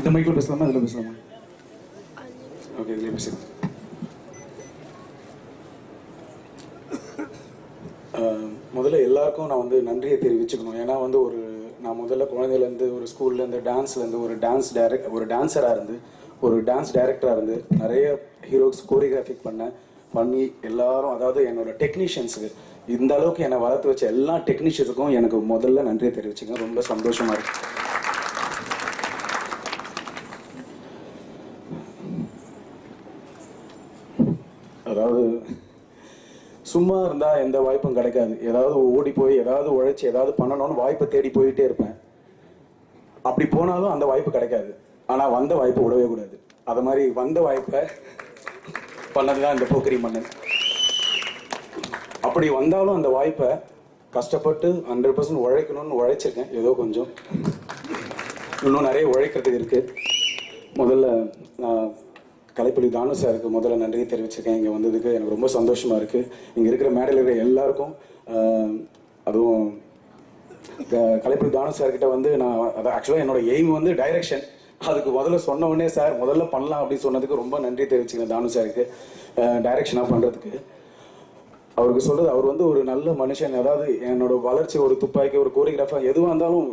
இந்த மைக்கில் பேசலாமா இதில் பேசலாமா? ஓகே, இதிலே பேசுகிறேன். முதல்ல எல்லாருக்கும் நான் வந்து நன்றியை தெரிவிச்சுக்கணும். ஏன்னா வந்து நான் முதல்ல குழந்தையிலேருந்து ஒரு ஸ்கூல்லேருந்து டான்ஸ்லேருந்து ஒரு டான்ஸராக இருந்து ஒரு டான்ஸ் டைரக்டராக இருந்து நிறைய ஹீரோஸ் கோரியோகிராஃபிக் பண்ணி எல்லாரும், அதாவது என்னோட டெக்னீஷியன்ஸுக்கு இந்த அளவுக்கு என்னை வளர்த்து வச்ச எல்லா டெக்னீஷியனுக்கும் எனக்கு முதல்ல நன்றியை தெரிவிச்சுங்க. ரொம்ப சந்தோஷமா இருக்கு. அதாவது சும்மா இருந்தா எந்த வாய்ப்பும் கிடைக்காது. ஏதாவது ஓடி போய் ஏதாவது உழைச்சி ஏதாவது பண்ணணும்னு வாய்ப்பை தேடி போயிட்டே இருப்பேன். அப்படி போனாலும் அந்த வாய்ப்பு கிடைக்காது. ஆனா வந்த வாய்ப்பை விடவே கூடாது. அது மாதிரி வந்த வாய்ப்பை பண்ணதுதான் இந்த போக்கிரி மன்னன். அப்படி வந்தாலும் அந்த வாய்ப்பை கஷ்டப்பட்டு 100% உழைக்கணும்னு உழைச்சிருக்கேன். ஏதோ கொஞ்சம் இன்னும் நிறைய உழைக்கிறதுக்கு இருக்கு. முதல்ல நான் கலைப்புலி தானு சாருக்கு முதல்ல நன்றியை தெரிவிச்சிருக்கேன். இங்கே வந்ததுக்கு எனக்கு ரொம்ப சந்தோஷமா இருக்கு. இங்கே இருக்கிற மேடையில் இருக்கிற எல்லாருக்கும், அதுவும் கலைப்புலி தானு சார்கிட்ட வந்து நான் ஆக்சுவலாக என்னோட எய்ம் வந்து டைரக்ஷன். அதுக்கு முதல்ல சொன்ன உடனே சார் முதல்ல பண்ணலாம் அப்படின்னு சொன்னதுக்கு ரொம்ப நன்றி தெரிவிச்சுக்கிறேன் தானு சாருக்கு. டைரக்ஷனாக பண்ணுறதுக்கு அவருக்கு சொல்றது, அவர் வந்து ஒரு நல்ல மனுஷன். அதாவது என்னோட வளர்ச்சி, ஒரு துப்பாக்கி, ஒரு கோரியோகிராஃபர், எதுவாக இருந்தாலும்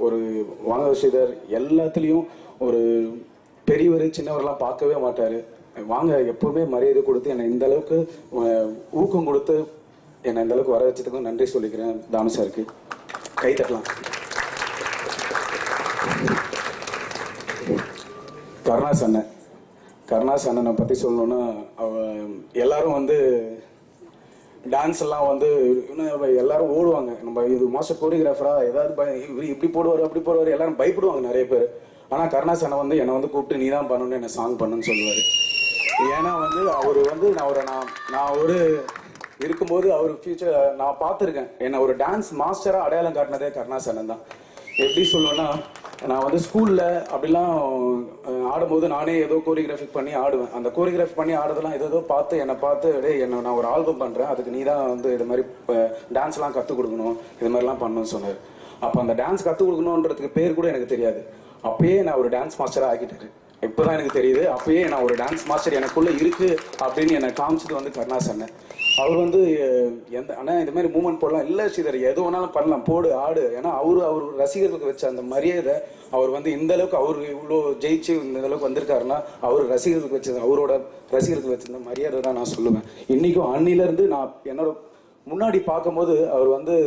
ஒரு வாங்க ஸ்ரீதர் எல்லாத்துலேயும் ஒரு பெரியவர் சின்னவரெல்லாம் பார்க்கவே மாட்டாரு. வாங்க எப்பவுமே மரியாதை கொடுத்து என்னை இந்த அளவுக்கு ஊக்கம் கொடுத்து என்னை இந்த அளவுக்கு வர வச்சதுக்கும் நன்றி சொல்லிக்கிறேன் தானு சாருக்கு. கை தட்டலாம். கருணாஸ் அண்ணனை பற்றி சொல்லணும்னா, எல்லாரும் வந்து டான்ஸ் எல்லாம் வந்து எல்லாரும் ஓடுவாங்க. நம்ம இது மாஸ்டர் கோரியோகிராஃபரா, ஏதாவது இப்படி போடுவார் அப்படி போடுவார், எல்லாரும் பயப்படுவாங்க நிறைய பேர். ஆனால் கருணாஸ் அண்ணன் வந்து என்னை வந்து கூப்பிட்டு நீ தான் பண்ணணும்னு என்னை சாங் பண்ணுன்னு சொல்லுவார். ஏன்னா வந்து அவர் வந்து நான் ஒரு இருக்கும்போது அவர் ஃபியூச்சர் நான் பார்த்துருக்கேன். என்னை ஒரு டான்ஸ் மாஸ்டராக அடையாளம் காட்டினதே கருணாஸ் அண்ணன் தான். எப்படி சொல்லணும்னா, நான் வந்து ஸ்கூலில் அப்படிலாம் ஆடும்போது நானே ஏதோ கோரியோகிராஃபிக் பண்ணி ஆடுவேன். அந்த கோரியோகிராஃபி பண்ணி ஆடுறதெல்லாம் ஏதோ பார்த்து என்னை நான் ஒரு ஆல்பம் பண்ணுறேன், அதுக்கு நீ தான் வந்து இது மாதிரி டான்ஸ்லாம் கற்றுக் கொடுக்கணும், இது மாதிரிலாம் பண்ணணும்னு சொன்னார். அப்போ அந்த டான்ஸ் கற்றுக் கொடுக்கணுன்றதுக்கு பேர் கூட எனக்கு தெரியாது. அப்பயே நான் ஒரு டான்ஸ் மாஸ்டராக ஆக்கிட்டாரு. இப்போதான் எனக்கு தெரியுது, அப்பயே நான் ஒரு டான்ஸ் மாஸ்டர் எனக்குள்ள இருக்கு அப்படின்னு என்னை காமிச்சது வந்து கருணாஸ் அண்ணன். அவர் வந்து அண்ணா இந்த மாதிரி மூவ்மெண்ட் போடலாம், இல்லை ஸ்ரீதர் எது வேணாலும் பண்ணலாம், போடு ஆடு. ஏன்னா அவர் ரசிகர்களுக்கு வச்ச அந்த மரியாதை, அவர் வந்து இந்த அளவுக்கு அவர் இவ்வளோ ஜெயிச்சு இந்த அளவுக்கு வந்திருக்காருன்னா அவர் ரசிகர்களுக்கு வச்சது, அவரோட ரசிகர்களுக்கு வச்சிருந்த மரியாதை தான் நான் சொல்லுவேன். இன்னைக்கும் அன்னிலேருந்து நான் என்னோட முன்னாடி பார்க்கும்போது அவர் வந்து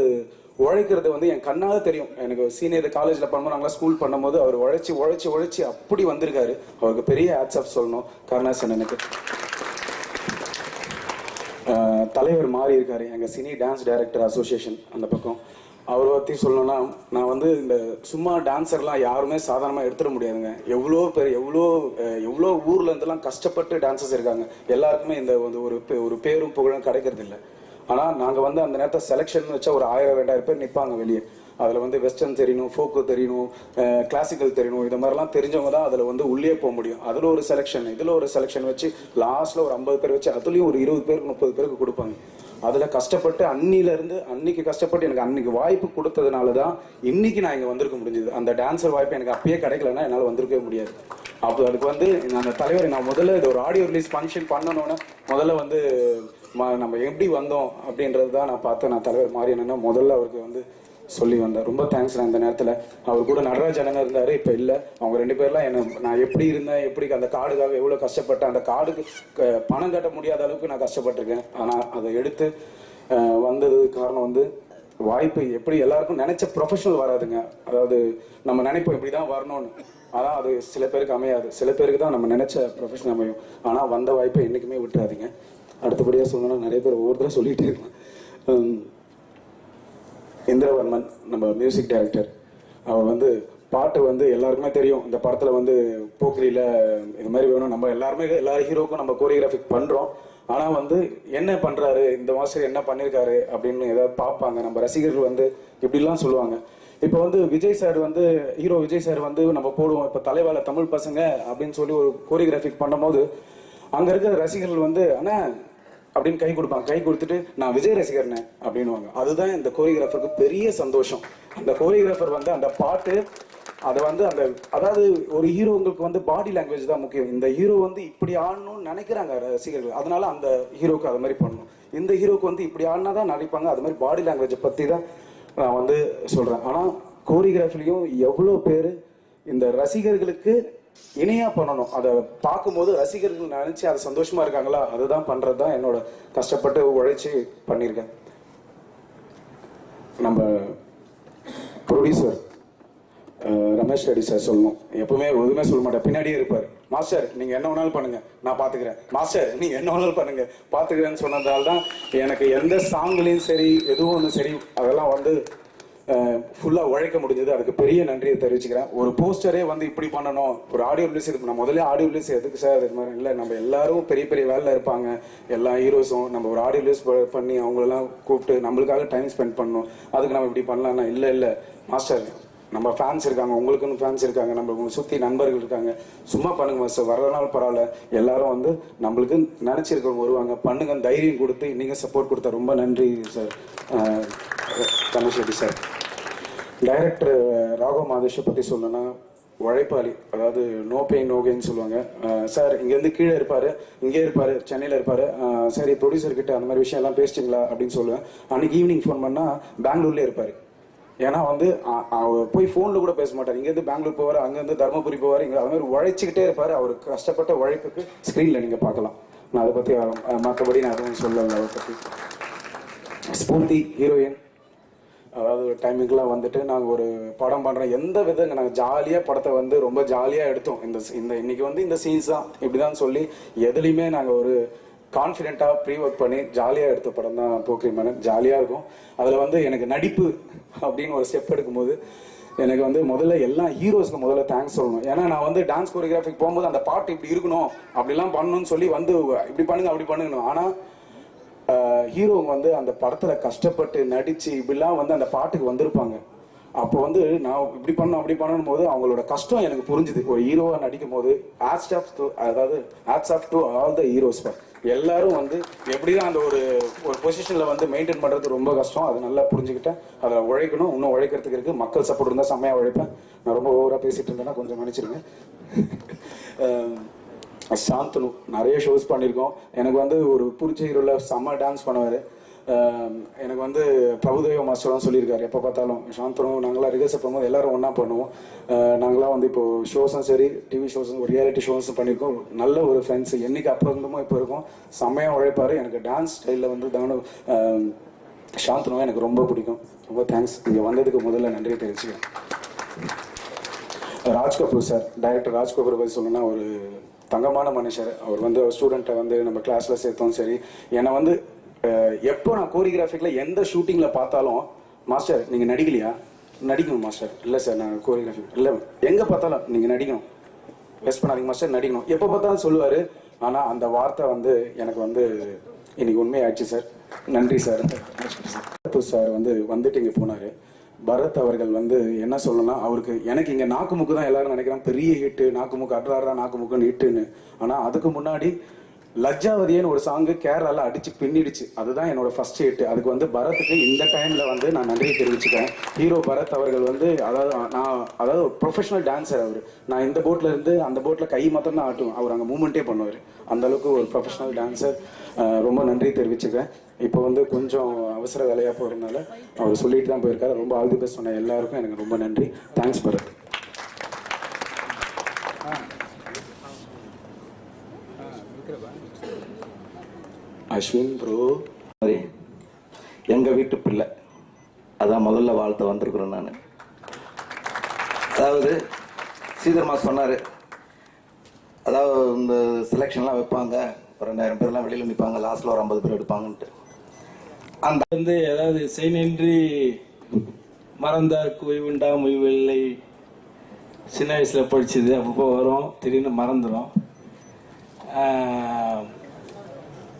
உழைக்கிறது வந்து என் கண்ணால தெரியும். எனக்கு சீனியர் காலேஜில் பண்ணும்போது, நாங்களாம் ஸ்கூல் பண்ணும்போது அவர் உழைச்சி அப்படி வந்திருக்காரு. அவருக்கு பெரிய ஹேட்ஸ் ஆஃப் சொல்லணும் கருணாஸ் அண்ணனுக்கு. தலைவர் மாறி இருக்காரு எங்கள் சினி டான்ஸ் டைரக்டர் அசோசியேஷன் அந்த பக்கம். அவரை பற்றி சொல்லணும்னா, நான் வந்து இந்த சும்மா டான்ஸர்லாம் யாருமே சாதாரணமாக எடுத்துட முடியாதுங்க. எவ்வளோ பேர் எவ்வளோ ஊர்ல இருந்தெல்லாம் கஷ்டப்பட்டு டான்சர்ஸ் இருக்காங்க. எல்லாருக்குமே இந்த ஒரு பேரும் புகழும் கிடைக்கிறது இல்லை. ஆனால் நாங்கள் வந்து அந்த நேரத்தை செலெக்ஷன் வச்சா ஒரு 1000-2000 பேர் நிற்பாங்க வெளியே. அதில் வந்து வெஸ்டர்ன் தெரியணும், ஃபோக்கு தெரியணும், கிளாசிக்கல் தெரியணும், இது மாதிரிலாம் தெரிஞ்சவங்க தான் அதில் வந்து உள்ளே போக முடியும். அதில் ஒரு செலெக்ஷன், இதில் ஒரு செலெக்ஷன் வச்சு லாஸ்ட்டில் ஒரு 50 பேர் வச்சு அதுலேயும் ஒரு 20 பேருக்கு 30 பேருக்கு கொடுப்பாங்க. அதில் கஷ்டப்பட்டு அன்னைக்கு கஷ்டப்பட்டு எனக்கு அன்னைக்கு வாய்ப்பு கொடுத்ததுனால தான் இன்னைக்கு நான் இங்கே வந்திருக்க முடிஞ்சது. அந்த டான்ஸர் வாய்ப்பு எனக்கு அப்பயே கிடைக்கலன்னா என்னால் வந்திருக்கவே முடியாது. அப்போ அதுக்கு வந்து அந்த தலைவர், நான் முதல்ல இது ஒரு ஆடியோ ரிலீஸ் ஃபங்க்ஷன் பண்ணணும்னா முதல்ல வந்து நம்ம எப்படி வந்தோம் அப்படின்றது தான் நான் பார்த்தேன். நான் தலைவர் மாறி என்னன்னா முதல்ல அவருக்கு வந்து சொல்லி வந்தேன். ரொம்ப தேங்க்ஸ். நான் இந்த நேரத்தில் அவர் கூட நடராஜ் அண்ணன் இருந்தார், இப்போ இல்லை. அவங்க 2 பேர்லாம் நான் எப்படி இருந்தேன், எப்படி அந்த கார்டுக்காக எவ்வளோ கஷ்டப்பட்டேன், அந்த கார்டுக்கு பணம் கட்ட முடியாத அளவுக்கு நான் கஷ்டப்பட்டிருக்கேன். ஆனால் அதை எடுத்து வந்தது காரணம் வந்து வாய்ப்பு எப்படி எல்லாருக்கும் நினைச்ச ப்ரொஃபஷனல் வராதுங்க. அதாவது நம்ம நினைப்போம் இப்படி தான் வரணும்னு, ஆனால் அது சில பேருக்கு அமையாது. சில பேருக்கு தான் நம்ம நினைச்ச ப்ரொஃபஷனல் அமையும். ஆனால் வந்த வாய்ப்பை என்றைக்குமே விட்டுறாதீங்க. அடுத்தபடியாக சொல்லணும்னா நிறைய பேர் ஒவ்வொருத்தரும் சொல்லிகிட்டே இருக்கேன். இந்திரவர்மன் நம்ம மியூசிக் டைரக்டர், அவர் வந்து பாட்டு வந்து எல்லாருக்குமே தெரியும். இந்த படத்தில் வந்து போக்கிரியில் இது மாதிரி வேணும், நம்ம எல்லா ஹீரோக்கும் நம்ம கோரியோகிராஃபிக் பண்ணுறோம். ஆனால் வந்து என்ன பண்ணுறாரு இந்த மாஸ்டர், என்ன பண்ணியிருக்காரு அப்படின்னு ஏதாவது பார்ப்பாங்க. நம்ம ரசிகர்கள் வந்து இப்படிலாம் சொல்லுவாங்க. இப்போ வந்து விஜய் சார் வந்து ஹீரோ விஜய் சார் வந்து நம்ம போடுவோம், இப்போ தலைவாழ தமிழ் பசங்க அப்படின்னு சொல்லி ஒரு கோரியோகிராஃபிக் பண்ணும்போது அங்கே இருக்கிற ரசிகர்கள் வந்து அண்ணா அப்படின்னு கை கொடுப்பாங்க. கை கொடுத்துட்டு நான் விஜய் ரசிகர்னே அப்படின்வாங்க. அதுதான் இந்த கோரியோகிராஃபருக்கு பெரிய சந்தோஷம். அந்த கோரியோகிராஃபர் வந்து அந்த பாட்டு அதை வந்து அந்த அதாவது ஒரு ஹீரோங்களுக்கு வந்து பாடி லாங்குவேஜ் தான் முக்கியம். இந்த ஹீரோ வந்து இப்படி ஆடணும்னு நினைக்கிறாங்க ரசிகர்கள், அதனால அந்த ஹீரோக்கு அது மாதிரி பண்ணணும். இந்த ஹீரோக்கு வந்து இப்படி ஆடினா தான் நடிப்பாங்க, அது மாதிரி பாடி லாங்குவேஜை பற்றி தான் நான் வந்து சொல்கிறேன். ஆனால் கோரியோகிராஃபிலையும் எவ்வளோ பேர் இந்த ரசிகர்களுக்கு இணையா பண்ணணும், அதை பார்க்கும்போது ரசிகர்கள் நினைச்சு அது சந்தோஷமா இருக்காங்களா, அதுதான் பண்றது தான் என்னோட கஷ்டப்பட்டு உழைச்சி பண்ணியிருக்கேன். நம்ம ப்ரொடியூசர் ரமேஷ் ரெட்டி சார் சொல்லணும், எப்பவுமே எதுவுமே சொல்ல மாட்டேன், பின்னாடியே இருப்பார். மாஸ்டர் நீங்க என்ன வேணாலும் பண்ணுங்க நான் பாத்துக்கிறேன், மாஸ்டர் நீங்க என்ன வேணாலும் பண்ணுங்க பாத்துக்கிறேன்னு சொன்னதால தான் எனக்கு எந்த சாங்லையும் சரி எதுவும் ஒன்றும் சரி அதெல்லாம் வந்து ஃபுல்லாக உழைக்க முடிஞ்சது. அதுக்கு பெரிய நன்றியை தெரிவிச்சுக்கிறேன். ஒரு போஸ்டரே வந்து இப்படி பண்ணணும், ஒரு ஆடியோ ரிலீஸ் இருக்கு, நான் முதல்ல ஆடியோ ரிலீஸ் எதுக்கு சார் அதுக்கு மாதிரி இல்லை, நம்ம எல்லாரும் பெரிய பெரிய வேலையில் இருப்பாங்க, எல்லா ஹீரோஸும் நம்ம ஒரு ஆடியோ ரிலீஸ் பண்ணி அவங்களெல்லாம் கூப்பிட்டு நம்மளுக்காக டைம் ஸ்பெண்ட் பண்ணணும், அதுக்கு நம்ம இப்படி பண்ணலாம்னா இல்லை மாஸ்டர் நம்ம ஃபேன்ஸ் இருக்காங்க, உங்களுக்குன்னு ஃபேன்ஸ் இருக்காங்க, நம்ம சுற்றி நண்பர்கள் இருக்காங்க, சும்மா பண்ணுங்க மாஸ்டர், வர்றதுனால பரவாயில்ல, எல்லாரும் வந்து நம்மளுக்கு நினச்சிருக்கவங்க வருவாங்க, பண்ணுங்க தைரியம் கொடுத்து நீங்கள் சப்போர்ட் கொடுத்தா ரொம்ப நன்றி sir. Ramesh Reddy sir. Director Raghav மாதேஷை பற்றி சொல்லணும்னா உழைப்பாளி, அதாவது நோ பெயின் நோ கெயின் சொல்லுவாங்க. சார் இங்கேருந்து கீழே இருப்பார், இங்கே இருப்பார், சென்னையில் இருப்பார். சரி ப்ரொடியூசர்கிட்ட அந்த மாதிரி விஷயம் எல்லாம் பேசிட்டிங்களா அப்படின்னு சொல்லுவேன். அன்றைக்கி ஈவினிங் ஃபோன் பண்ணால் பெங்களூர்லேயே இருப்பார். ஏன்னா வந்து அவர் போய் ஃபோனில் கூட பேச மாட்டார், இங்கேருந்து பெங்களூர் போவார், அங்கேருந்து தருமபுரி போவார், இங்கே அது மாதிரி உழைச்சிக்கிட்டே இருப்பார். அவர் கஷ்டப்பட்ட உழைப்புக்கு ஸ்க்ரீனில் நீங்கள் பார்க்கலாம். நான் அதை பற்றி மற்றபடி நான் எதுவும் சொல்லலை. அதை பற்றி ஸ்பூர்த்தி ஹீரோயின், அதாவது டைமிங்கெலாம் வந்துட்டு நாங்கள் ஒரு படம் பண்ணுறோம், எந்த விதங்க நாங்கள் ஜாலியாக படத்தை வந்து ரொம்ப ஜாலியாக எடுத்தோம். இந்த இன்னைக்கு வந்து இந்த சீன்ஸ் தான் இப்படி தான் சொல்லி எதுலேயுமே நாங்கள் ஒரு கான்ஃபிடென்ட்டாக ப்ரீ ஒர்க் பண்ணி ஜாலியாக எடுத்த படம் தான் போக்கிரிமேனன். ஜாலியாக இருக்கும். அதில் வந்து எனக்கு நடிப்பு அப்படின்னு ஒரு ஸ்டெப் எடுக்கும்போது எனக்கு வந்து முதல்ல எல்லா ஹீரோஸ்க்கு முதல்ல தேங்க்ஸ் சொல்லணும். ஏன்னா நான் வந்து டான்ஸ் கோரியோகிராஃபிக் போகும்போது அந்த பாட்டு இப்படி இருக்கணும், அப்படிலாம் பண்ணணும்னு சொல்லி வந்து இப்படி பண்ணுங்க அப்படி பண்ணுங்கணும். ஆனால் ஹீரோங்க வந்து அந்த படத்தில் கஷ்டப்பட்டு நடித்து இப்படிலாம் வந்து அந்த பாட்டுக்கு வந்திருப்பாங்க. அப்போ வந்து நான் இப்படி பண்ணணும் அப்படி பண்ணணும் போது அவங்களோட கஷ்டம் எனக்கு புரிஞ்சுது. ஒரு ஹீரோவாக நடிக்கும் போது hats off to all the heroes. எல்லாரும் வந்து எப்படிதான் அந்த ஒரு பொசிஷனில் வந்து மெயின்டைன் பண்ணுறது ரொம்ப கஷ்டம். அது நல்லா புரிஞ்சுக்கிட்டேன். அதில் உழைக்கணும், இன்னும் உழைக்கிறதுக்கு இருக்குது. மக்கள் சப்போர்ட் இருந்தால் செம்மையாக உழைப்பேன். நான் ரொம்ப ஓவராக பேசிகிட்டு இருந்தேன்னா கொஞ்சம் மன்னிச்சிருங்க. சாந்தனு நிறைய ஷோஸ் பண்ணியிருக்கோம். எனக்கு வந்து ஒரு பிடிச்ச ஹீரோவில் செம்ம டான்ஸ் பண்ணுவார். எனக்கு வந்து பிரபுதேவ மாஸ்டரும் சொல்லியிருக்காரு, எப்போ பார்த்தாலும் சாந்தனு நாங்களாம் ரிஹர்சல் பண்ணும்போது எல்லாரும் ஒன்றா பண்ணுவோம். நாங்களாம் வந்து இப்போது ஷோஸும் சரி டிவி ஷோஸும் ஒரு ரியாலிட்டி ஷோஸும் பண்ணியிருக்கோம். நல்ல ஒரு ஃப்ரெண்ட்ஸு, என்றைக்கு அப்போ இருந்தமோ இப்போ இருக்கும். செம்மையாக உழைப்பார். எனக்கு டான்ஸ் ஸ்டைலில் வந்து சாந்தனுவை எனக்கு ரொம்ப பிடிக்கும். ரொம்ப தேங்க்ஸ். இங்கே வந்ததுக்கு முதல்ல நன்றியை தெரிவிச்சுக்கிறேன். ராஜ் கபூர் சார், டைரக்டர் ராஜ் கபூர் பற்றி சொல்லணும்னா ஒரு தங்கமான மனுஷர். அவர் வந்து ஒரு ஸ்டூடெண்ட்டை வந்து நம்ம கிளாஸில் சேர்த்தோம். சரி, என்னை வந்து எப்போ நான் கோரியோகிராஃபிக்கில் எந்த ஷூட்டிங்கில் பார்த்தாலும், மாஸ்டர் நீங்கள் நடிக்கலையா, நடிக்கணும் மாஸ்டர், இல்லை சார் நான் கோரியோகிராஃபி இல்லை, எங்கே பார்த்தாலும் நீங்கள் நடிக்கணும், வேஸ்ட் பண்ணாதீங்க மாஸ்டர் நடிக்கணும், எப்போ பார்த்தாலும் சொல்லுவார். ஆனால் அந்த வார்த்தை வந்து எனக்கு வந்து இன்னைக்கு உண்மையாயிடுச்சு சார். நன்றி சார். சார் வந்துட்டு இங்கே போனார். பரத் அவர்கள் வந்து என்ன சொல்லலாம், அவருக்கு எனக்கு இங்கே நாக்குமுக்கு தான் எல்லாரும் நினைக்கிறாங்க பெரிய ஹிட்டு, நாக்குமுக்கு அட்ராரா நாக்குமுக்குன்னு ஹிட்டுன்னு. ஆனால் அதுக்கு முன்னாடி லஜ்ஜாவதியன்னு ஒரு சாங்கு கேரளாவில் அடிச்சு பின்னிடுச்சு. அதுதான் என்னோட ஃபர்ஸ்ட் ஹிட். அதுக்கு வந்து பரத்துக்கு இந்த டைமில் வந்து நான் நன்றியை தெரிவிச்சுக்கிறேன். ஹீரோ பரத் அவர்கள் வந்து அதாவது ஒரு ப்ரொஃபஷனல் டான்ஸர் அவர். நான் இந்த போட்டில் இருந்து அந்த போட்டில் கை மாத்திரம் தான் ஆட்டுவேன், அவர் அங்கே மூமெண்ட்டே பண்ணுவார். அந்த அளவுக்கு ஒரு ப்ரொஃபஷனல் டான்ஸர். ரொம்ப நன்றி தெரிவிச்சுக்கிறேன். இப்போ வந்து கொஞ்சம் அவசர வேலையாக போகிறதுனால அவர் சொல்லிட்டு தான் போயிருக்காரு. ரொம்ப ஆல் தி பெஸ்ட் சொன்ன எல்லாருக்கும் எனக்கு ரொம்ப நன்றி. தேங்க்ஸ் பரத். அஸ்வின் ப்ரோ எங்கள் வீட்டு பிள்ளை, அதான் முதல்ல வாழ்த்த வந்திருக்கிறேன் நான். அதாவது சீதர்மா சொன்னார், அதாவது இந்த செலெக்ஷன்லாம் வைப்பாங்க, ஒரு 2000 பேர்லாம் வெளியில் நிற்பாங்க, லாஸ்ட்டில் ஒரு 50 பேர் எடுப்பாங்கன்ட்டு. அந்த வந்து ஏதாவது செய்நின்றி மறந்தார் குவிவுண்டா முய்வில்லை சின்ன வயசில் படிச்சது அப்பப்போ வரும், திடீர்னு மறந்துடும்,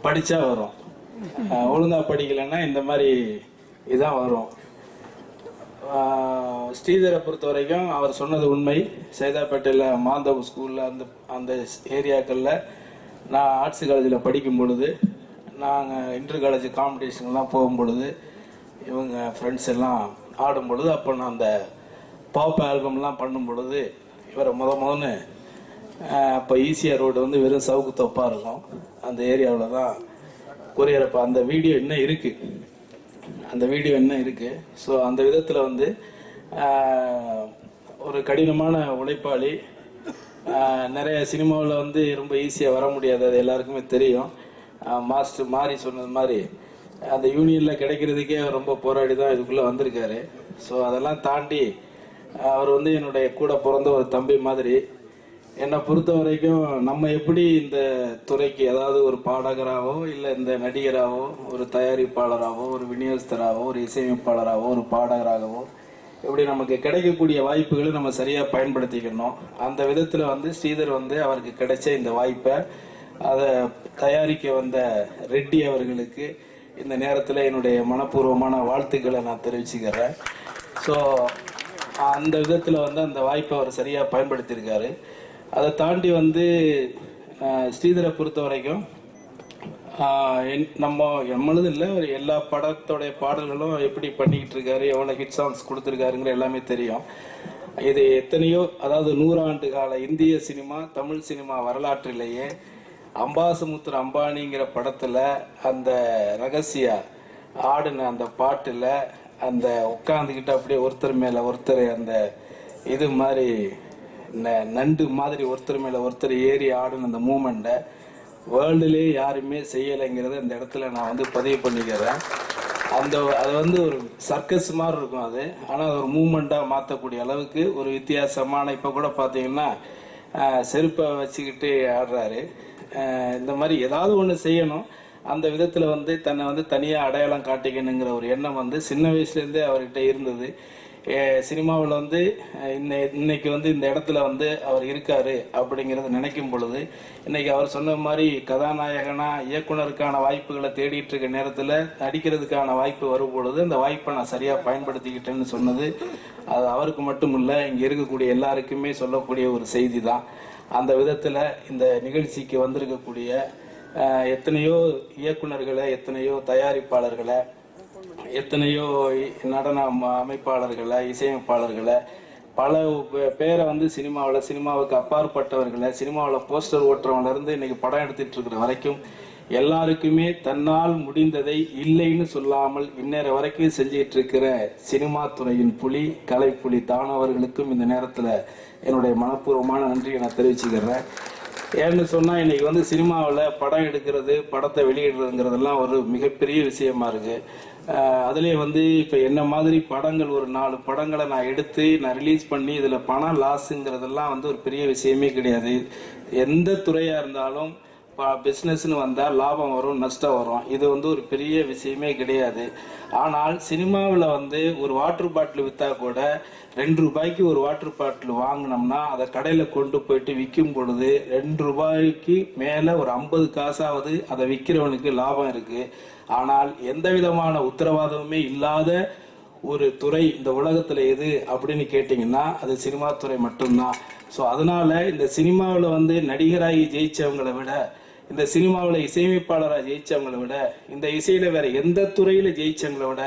படித்தா வரும், ஒழுங்காக படிக்கலைன்னா இந்த மாதிரி இதான் வரும். ஸ்ரீதரை பொறுத்த வரைக்கும் அவர் சொன்னது உண்மை. சைதாப்பேட்டையில் மாந்தவ் ஸ்கூலில் அந்த ஏரியாக்களில் நான் ஆர்ட்ஸ் காலேஜில் படிக்கும் பொழுது, நாங்கள் இன்டர் காலேஜ் காம்படிஷன்லாம் போகும் பொழுது, இவங்க ஃப்ரெண்ட்ஸ் எல்லாம் ஆடும் பொழுது, அப்போ நான் அந்த பாப் ஆல்பம்லாம் பண்ணும் பொழுது இவரை முதன்னு அப்போ ஈசிஆர் ரோடு வந்து வெறும் சவுக்கு தொப்பாக இருக்கும். அந்த ஏரியாவில் தான் கொரியரப்போ அந்த வீடியோ இன்னும் இருக்குது. ஸோ அந்த விதத்தில் வந்து ஒரு கடினமான உழைப்பாளி. நிறைய சினிமாவில் வந்து ரொம்ப ஈஸியாக வர முடியாது, அது எல்லாருக்குமே தெரியும். மாஸ்டர் மாறி சொன்னது மாதிரி அந்த யூனியனில் கிடைக்கிறதுக்கே ரொம்ப போராடி தான் இதுக்குள்ளே வந்திருக்காரு. ஸோ அதெல்லாம் தாண்டி அவர் வந்து என்னுடைய கூட பிறந்த ஒரு தம்பி மாதிரி. என்னை பொறுத்த வரைக்கும் நம்ம எப்படி இந்த துறைக்கு, அதாவது ஒரு பாடகராகவோ இல்லை இந்த நடிகராகவோ ஒரு தயாரிப்பாளராகவோ ஒரு விநியோகஸ்தராகவோ ஒரு இசையமைப்பாளராகவோ ஒரு பாடகராகவோ எப்படி நமக்கு கிடைக்கக்கூடிய வாய்ப்புகளை நம்ம சரியாக பயன்படுத்திக்கணும். அந்த விதத்தில் வந்து ஸ்ரீதர் வந்து அவருக்கு கிடைச்ச இந்த வாய்ப்பை அதை தயாரிக்க வந்த ரெட்டி அவர்களுக்கு இந்த நேரத்தில் என்னுடைய மனப்பூர்வமான வாழ்த்துக்களை நான் தெரிவிச்சுக்கிறேன். ஸோ அந்த விதத்தில் வந்து அந்த வாய்ப்பை அவர் சரியாக பயன்படுத்தியிருக்காரு. அதை தாண்டி வந்து ஸ்ரீதரை பொறுத்த வரைக்கும் நம்மளது இல்லை, ஒரு எல்லா படத்தோடைய பாடல்களும் எப்படி பண்ணிக்கிட்டு இருக்காரு, எவ்வளோ ஹிட் சாங்ஸ் கொடுத்துருக்காருங்கிற எல்லாமே தெரியும். இது எத்தனையோ, அதாவது 100 ஆண்டு கால இந்திய சினிமா தமிழ் சினிமா வரலாற்றிலேயே அம்பாசமுத்திர அம்பானிங்கிற படத்தில் அந்த ரகசியா ஆடின அந்த பாட்டில் அந்த உட்காந்துக்கிட்டு அப்படியே ஒருத்தர் மேலே ஒருத்தர் அந்த இது மாதிரி நண்டு மாதிரி ஒருத்தர் மேலே ஒருத்தர் ஏறி ஆடின அந்த மூமெண்ட்டை வேர்ல்டுலேயே யாருமே செய்யலைங்கிறத இந்த இடத்துல நான் வந்து பதிவு பண்ணிக்கிறேன். அது வந்து ஒரு சர்க்கஸ் மாதிரி இருக்கும் அது, ஆனால் அது ஒரு மூமெண்ட்டாக மாற்றக்கூடிய அளவுக்கு ஒரு வித்தியாசமான, இப்போ கூட பார்த்தீங்கன்னா செருப்பை வச்சுக்கிட்டு ஆடுறாரு. இந்த மாதிரி ஏதாவது ஒன்று செய்யணும். அந்த விதத்தில் வந்து தன்னை வந்து தனியாக அடையாளம் காட்டிக்கணுங்கிற ஒரு எண்ணம் வந்து சின்ன வயசுலேருந்தே அவர்கிட்ட இருந்தது. சினிமாவில் வந்து இன்னைக்கு வந்து இந்த இடத்துல வந்து அவர் இருக்காரு அப்படிங்கிறத நினைக்கும் பொழுது, இன்னைக்கு அவர் சொன்ன மாதிரி கதாநாயகனா இயக்குனருக்கான வாய்ப்புகளை தேடிட்டு இருக்க நேரத்தில் நடிக்கிறதுக்கான வாய்ப்பு வரும் பொழுது அந்த வாய்ப்பை நான் சரியாக பயன்படுத்திக்கிட்டேன்னு சொன்னது அது அவருக்கு மட்டும் இல்லை, இங்கே இருக்கக்கூடிய எல்லாருக்குமே சொல்லக்கூடிய ஒரு செய்தி தான். அந்த விதத்தில் இந்த நிகழ்ச்சிக்கு வந்திருக்கக்கூடிய எத்தனையோ இயக்குனர்களை, எத்தனையோ தயாரிப்பாளர்களை, எத்தனையோ நடன அமைப்பாளர்களை, இசையமைப்பாளர்களை, பல பேரை வந்து சினிமாவுக்கு அப்பாற்பட்டவர்களை, சினிமாவில் போஸ்டர் ஓட்டுறவங்கலேருந்து இன்னைக்கு படம் எடுத்துட்டு இருக்கிற வரைக்கும் எல்லாருக்குமே தன்னால் முடிந்ததை இல்லைன்னு சொல்லாமல் இன்னேற வரைக்கும் செஞ்சிட்டு இருக்கிற சினிமா துறையின் புலி, கலைப்புலி தானவர்களுக்கும் இந்த நேரத்தில் என்னுடைய மனப்பூர்வமான நன்றியை நான் தெரிவிச்சுக்கிறேன். ஏன்னு சொன்னால் இன்னைக்கு வந்து சினிமாவில் படம் எடுக்கிறது, படத்தை வெளியிடுறதுங்கிறதெல்லாம் ஒரு மிகப்பெரிய விஷயமா இருக்கு. அதுலேயே வந்து இப்போ என்ன மாதிரி படங்கள் ஒரு 4 படங்களை நான் எடுத்து நான் ரிலீஸ் பண்ணி இதில் பணம் லாஸுங்கிறதெல்லாம் வந்து ஒரு பெரிய விஷயமே கிடையாது. எந்த துறையாக இருந்தாலும் பிஸ்னஸ்ன்னு வந்தால் லாபம் வரும், நஷ்டம் வரும். இது வந்து ஒரு பெரிய விஷயமே கிடையாது. ஆனால் சினிமாவில் வந்து ஒரு வாட்டர் பாட்டில் விற்றா கூட 2 ரூபாய்க்கு ஒரு வாட்டர் பாட்டில் வாங்கினோம்னா அதை கடையில் கொண்டு போயிட்டு விற்கும் பொழுது 2 ரூபாய்க்கு மேலே ஒரு 50 காசாவது அதை விற்கிறவனுக்கு லாபம் இருக்குது. ஆனால் எந்த விதமான உத்தரவாதமுமே இல்லாத ஒரு துறை இந்த உலகத்தில் எது அப்படின்னு கேட்டிங்கன்னா அது சினிமா துறை மட்டும்தான். ஸோ அதனால இந்த சினிமாவில் வந்து நடிகராகி ஜெயிச்சவங்களை விட, இந்த சினிமாவில் இசையமைப்பாளராக ஜெயிச்சவங்களை விட, இந்த இசையில வேற எந்த துறையில ஜெயிச்சவங்களை விட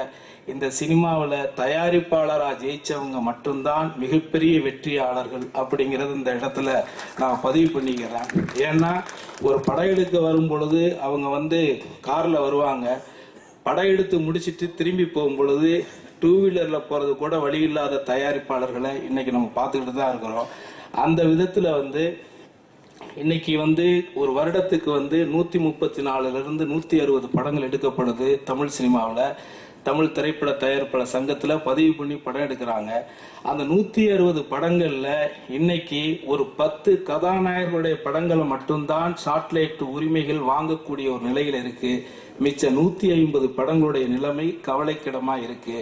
இந்த சினிமாவில் தயாரிப்பாளராக ஜெயிச்சவங்க மட்டும்தான் மிகப்பெரிய வெற்றியாளர்கள் அப்படிங்கிறது இந்த இடத்துல நான் பதிவு பண்ணிக்கிறேன். ஏன்னா ஒரு படம் எடுக்க வரும் பொழுது அவங்க வந்து காரில் வருவாங்க, படம் எடுத்து முடிச்சுட்டு திரும்பி போகும் பொழுது 2 வீலரில் போகிறது கூட வழி இல்லாத தயாரிப்பாளர்களை இன்னைக்கு நம்ம பார்த்துக்கிட்டு தான் இருக்கிறோம். அந்த விதத்தில் வந்து இன்னைக்கு வந்து ஒரு வருடத்துக்கு வந்து 134லிருந்து 160 படங்கள் எடுக்கப்படுது தமிழ் சினிமாவில். தமிழ் திரைப்பட தயாரிப்பாளர் சங்கத்தில் பதிவு பண்ணி படம் எடுக்கிறாங்க. அந்த 160 படங்களில் இன்னைக்கு ஒரு 10 கதாநாயகர்களுடைய படங்களை மட்டும்தான் சாட்டிலைட் உரிமைகள் வாங்கக்கூடிய ஒரு நிலையில் இருக்கு. மிச்ச 150 படங்களுடைய நிலைமை கவலைக்கிடமாக இருக்கு.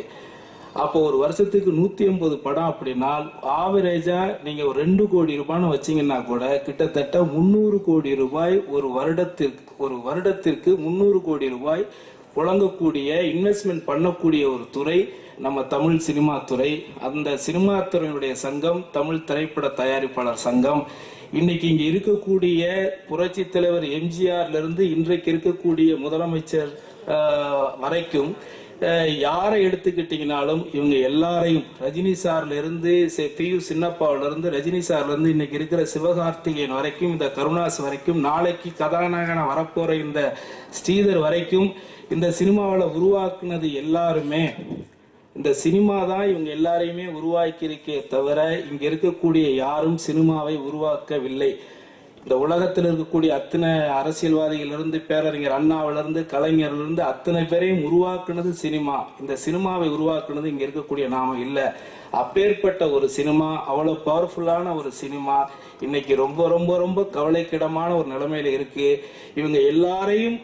அப்போ ஒரு வருஷத்துக்கு 180 படம் அப்படின்னா ஆவரேஜா நீங்க ஒரு 2 கோடி ரூபான்னு வச்சீங்கன்னா கூட கிட்டத்தட்ட 300 கோடி ரூபாய் ஒரு வருடத்திற்கு 300 கோடி ரூபாய் புழங்கக்கூடிய, இன்வெஸ்ட்மெண்ட் பண்ணக்கூடிய ஒரு துறை நம்ம தமிழ் சினிமா துறை. அந்த சினிமா துறையினுடைய சங்கம் தமிழ் திரைப்பட தயாரிப்பாளர் சங்கம். இன்னைக்கு இங்க இருக்கக்கூடிய புரட்சி தலைவர் எம்ஜிஆர்ல இருந்து இன்றைக்கு இருக்கக்கூடிய முதலமைச்சர் வரைக்கும் யாரை எடுத்துக்கிட்டீங்கனாலும் இவங்க எல்லாரையும் ரஜினி சார்ல இருந்து பியு சின்னப்பாவில இருந்து ரஜினி சார்ல இருந்து இன்னைக்கு இருக்கிற சிவகார்த்திகேயன் வரைக்கும் இந்த கருணாஸ் வரைக்கும் நாளைக்கு கதாநாயகன வரப்போற இந்த ஸ்ரீதர் வரைக்கும் இந்த சினிமாவில் உருவாக்குனது எல்லாருமே இந்த சினிமா தான் இவங்க எல்லாரையுமே உருவாக்கி இருக்கே தவிர இங்க இருக்கக்கூடிய யாரும் சினிமாவை உருவாக்கவில்லை. இந்த உலகத்தில் இருக்கக்கூடிய அத்தனை அரசியல்வாதிகளிலிருந்து பேரறிஞர் அண்ணாவிலிருந்து கலைஞர்லிருந்து அத்தனை பேரையும் உருவாக்குனது சினிமா. இந்த சினிமாவை உருவாக்குனது இங்க இருக்கக்கூடிய நாம இல்ல. அப்பேற்பட்ட ஒரு சினிமா, அவ்வளவு பவர்ஃபுல்லான ஒரு சினிமா இன்னைக்கு ரொம்ப ரொம்ப ரொம்ப கவலைக்கிடமான ஒரு நிலைமையில இருக்கு. இவங்க எல்லாரையும்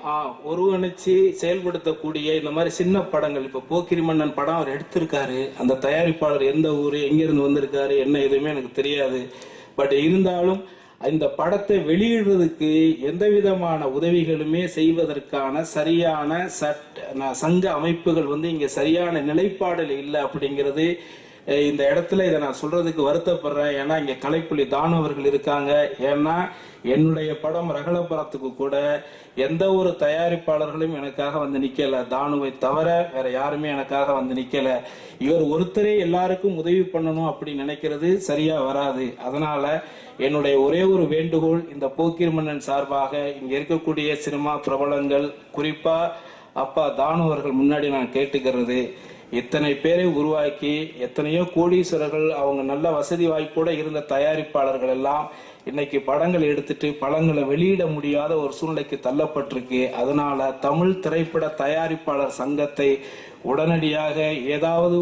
ஒருங்கிணைச்சு செயல்படுத்தக்கூடிய இந்த மாதிரி சின்ன படங்கள், இப்ப போக்கிரி மன்னன் படம் அவர் எடுத்திருக்காரு. அந்த தயாரிப்பாளர் எந்த ஊரு, எங்கிருந்து வந்திருக்காரு, என்ன எதுவுமே எனக்கு தெரியாது. பட் இருந்தாலும் இந்த படத்தை வெளியிடுறதுக்கு எந்த விதமான உதவிகளுமே செய்வதற்கான சரியான சங்க அமைப்புகள் இங்க சரியான நிலைப்பாடுல இல்லை அப்படிங்கிறது இந்த இடத்துல இதை நான் சொல்றதுக்கு வருத்தப்படுறேன். ஏன்னா இங்க கலைப்புலி தானு அவர்கள் இருக்காங்க. ஏன்னா என்னுடைய படம் ரகலபுரத்துக்கு கூட எந்த ஒரு தயாரிப்பாளர்களும் எனக்காக நிக்கல. தானுவை தவிர வேற யாருமே எனக்காக நிக்கல. இவர் ஒருத்தரே எல்லாருக்கும் உதவி பண்ணணும் அப்படின்னு நினைக்கிறது சரியா வராது. அதனால என்னுடைய ஒரே ஒரு வேண்டுகோள், இந்த போக்கிரி மன்னன் சார்பாக இங்க இருக்கக்கூடிய சினிமா பிரபலங்கள், குறிப்பா அப்பா தானு அவர்கள் முன்னாடி நான் கேட்டுக்கிறது, இத்தனை பேரை உருவாக்கி எத்தனையோ கோடீஸ்வரர்கள், அவங்க நல்ல வசதி வாய்ப்போட இருந்த தயாரிப்பாளர்கள் எல்லாம் இன்னைக்கு படங்கள் எடுத்துட்டு படங்களை வெளியிட முடியாத ஒரு சூழ்நிலைக்கு தள்ளப்பட்டிருக்கு. அதனால தமிழ் திரைப்பட தயாரிப்பாளர் சங்கத்தை உடனடியாக ஏதாவது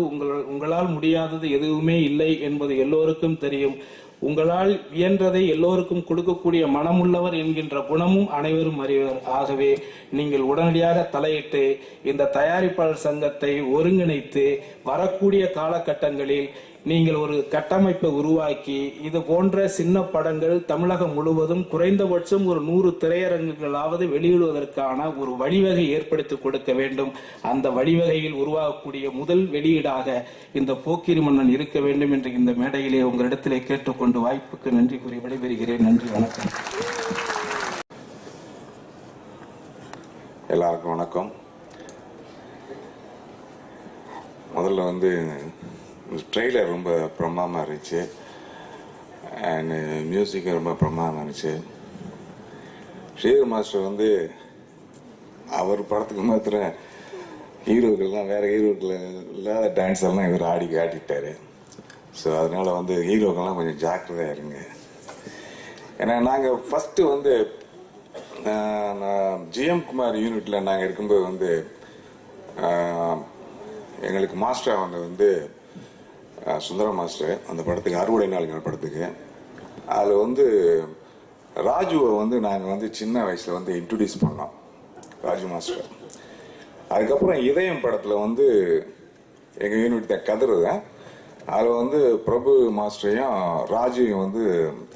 உங்களால் முடியாதது எதுவுமே இல்லை என்பது எல்லோருக்கும் தெரியும். உங்களால் இயன்றதை எல்லோருக்கும் கொடுக்கக்கூடிய மனமுள்ளவர் என்கின்ற குணமும் அனைவரும் அறிவர். ஆகவே நீங்கள் உடனடியாக தலையிட்டு இந்த தயாரிப்பாளர் சங்கத்தை ஒருங்கிணைத்து வரக்கூடிய காலகட்டங்களில் நீங்கள் ஒரு கட்டமைப்பை உருவாக்கி இது போன்ற சின்ன படங்கள் தமிழகம் முழுவதும் குறைந்தபட்சம் ஒரு 100 திரையரங்குகளாவது வெளியிடுவதற்கான ஒரு வழிவகை ஏற்படுத்தி கொடுக்க வேண்டும். அந்த வழிவகையில் உருவாகக்கூடிய முதல் வெளியீடாக இந்த போக்கிரி மன்னன் இருக்க வேண்டும் என்று இந்த மேடையிலே உங்களிடத்திலே கேட்டுக்கொண்டு வாய்ப்புக்கு நன்றி கூறி விடைபெறுகிறேன். நன்றி, வணக்கம். எல்லாருக்கும் வணக்கம். முதல்ல ட்ரெய்லர் ரொம்ப பிரமாதமாக இருந்துச்சு. அண்ட் மியூசிக் ரொம்ப பிரமாதமாக இருந்துச்சு. ஸ்ரீதர் மாஸ்டர் அவர் படத்துக்கு மாத்திரம் ஹீரோக்கள்லாம் வேற ஹீரோக்கள் இல்லாத டான்ஸ் எல்லாம் இவர் ஆடி காட்டிட்டாரு. ஸோ அதனால ஹீரோக்கள்லாம் கொஞ்சம் ஜாக்கிரதையாக இருங்க. ஏன்னா நாங்கள் ஃபஸ்ட்டு ஜிஎம் குமார் யூனிட்டில் நாங்கள் இருக்கும்போது எங்களுக்கு மாஸ்டர் சுந்தரம் மாஸ்டர் அந்த படத்துக்கு அறுவடை நாளுங்கிற படத்துக்கு அதில் ராஜுவை நாங்கள் சின்ன வயசில் இன்ட்ரடியூஸ் பண்ணோம், ராஜு மாஸ்டர். அதுக்கப்புறம் இதயம் படத்தில் எங்கள் யூனிட் தான் கதறுதான். அதில் பிரபு மாஸ்டரையும் ராஜுவையும்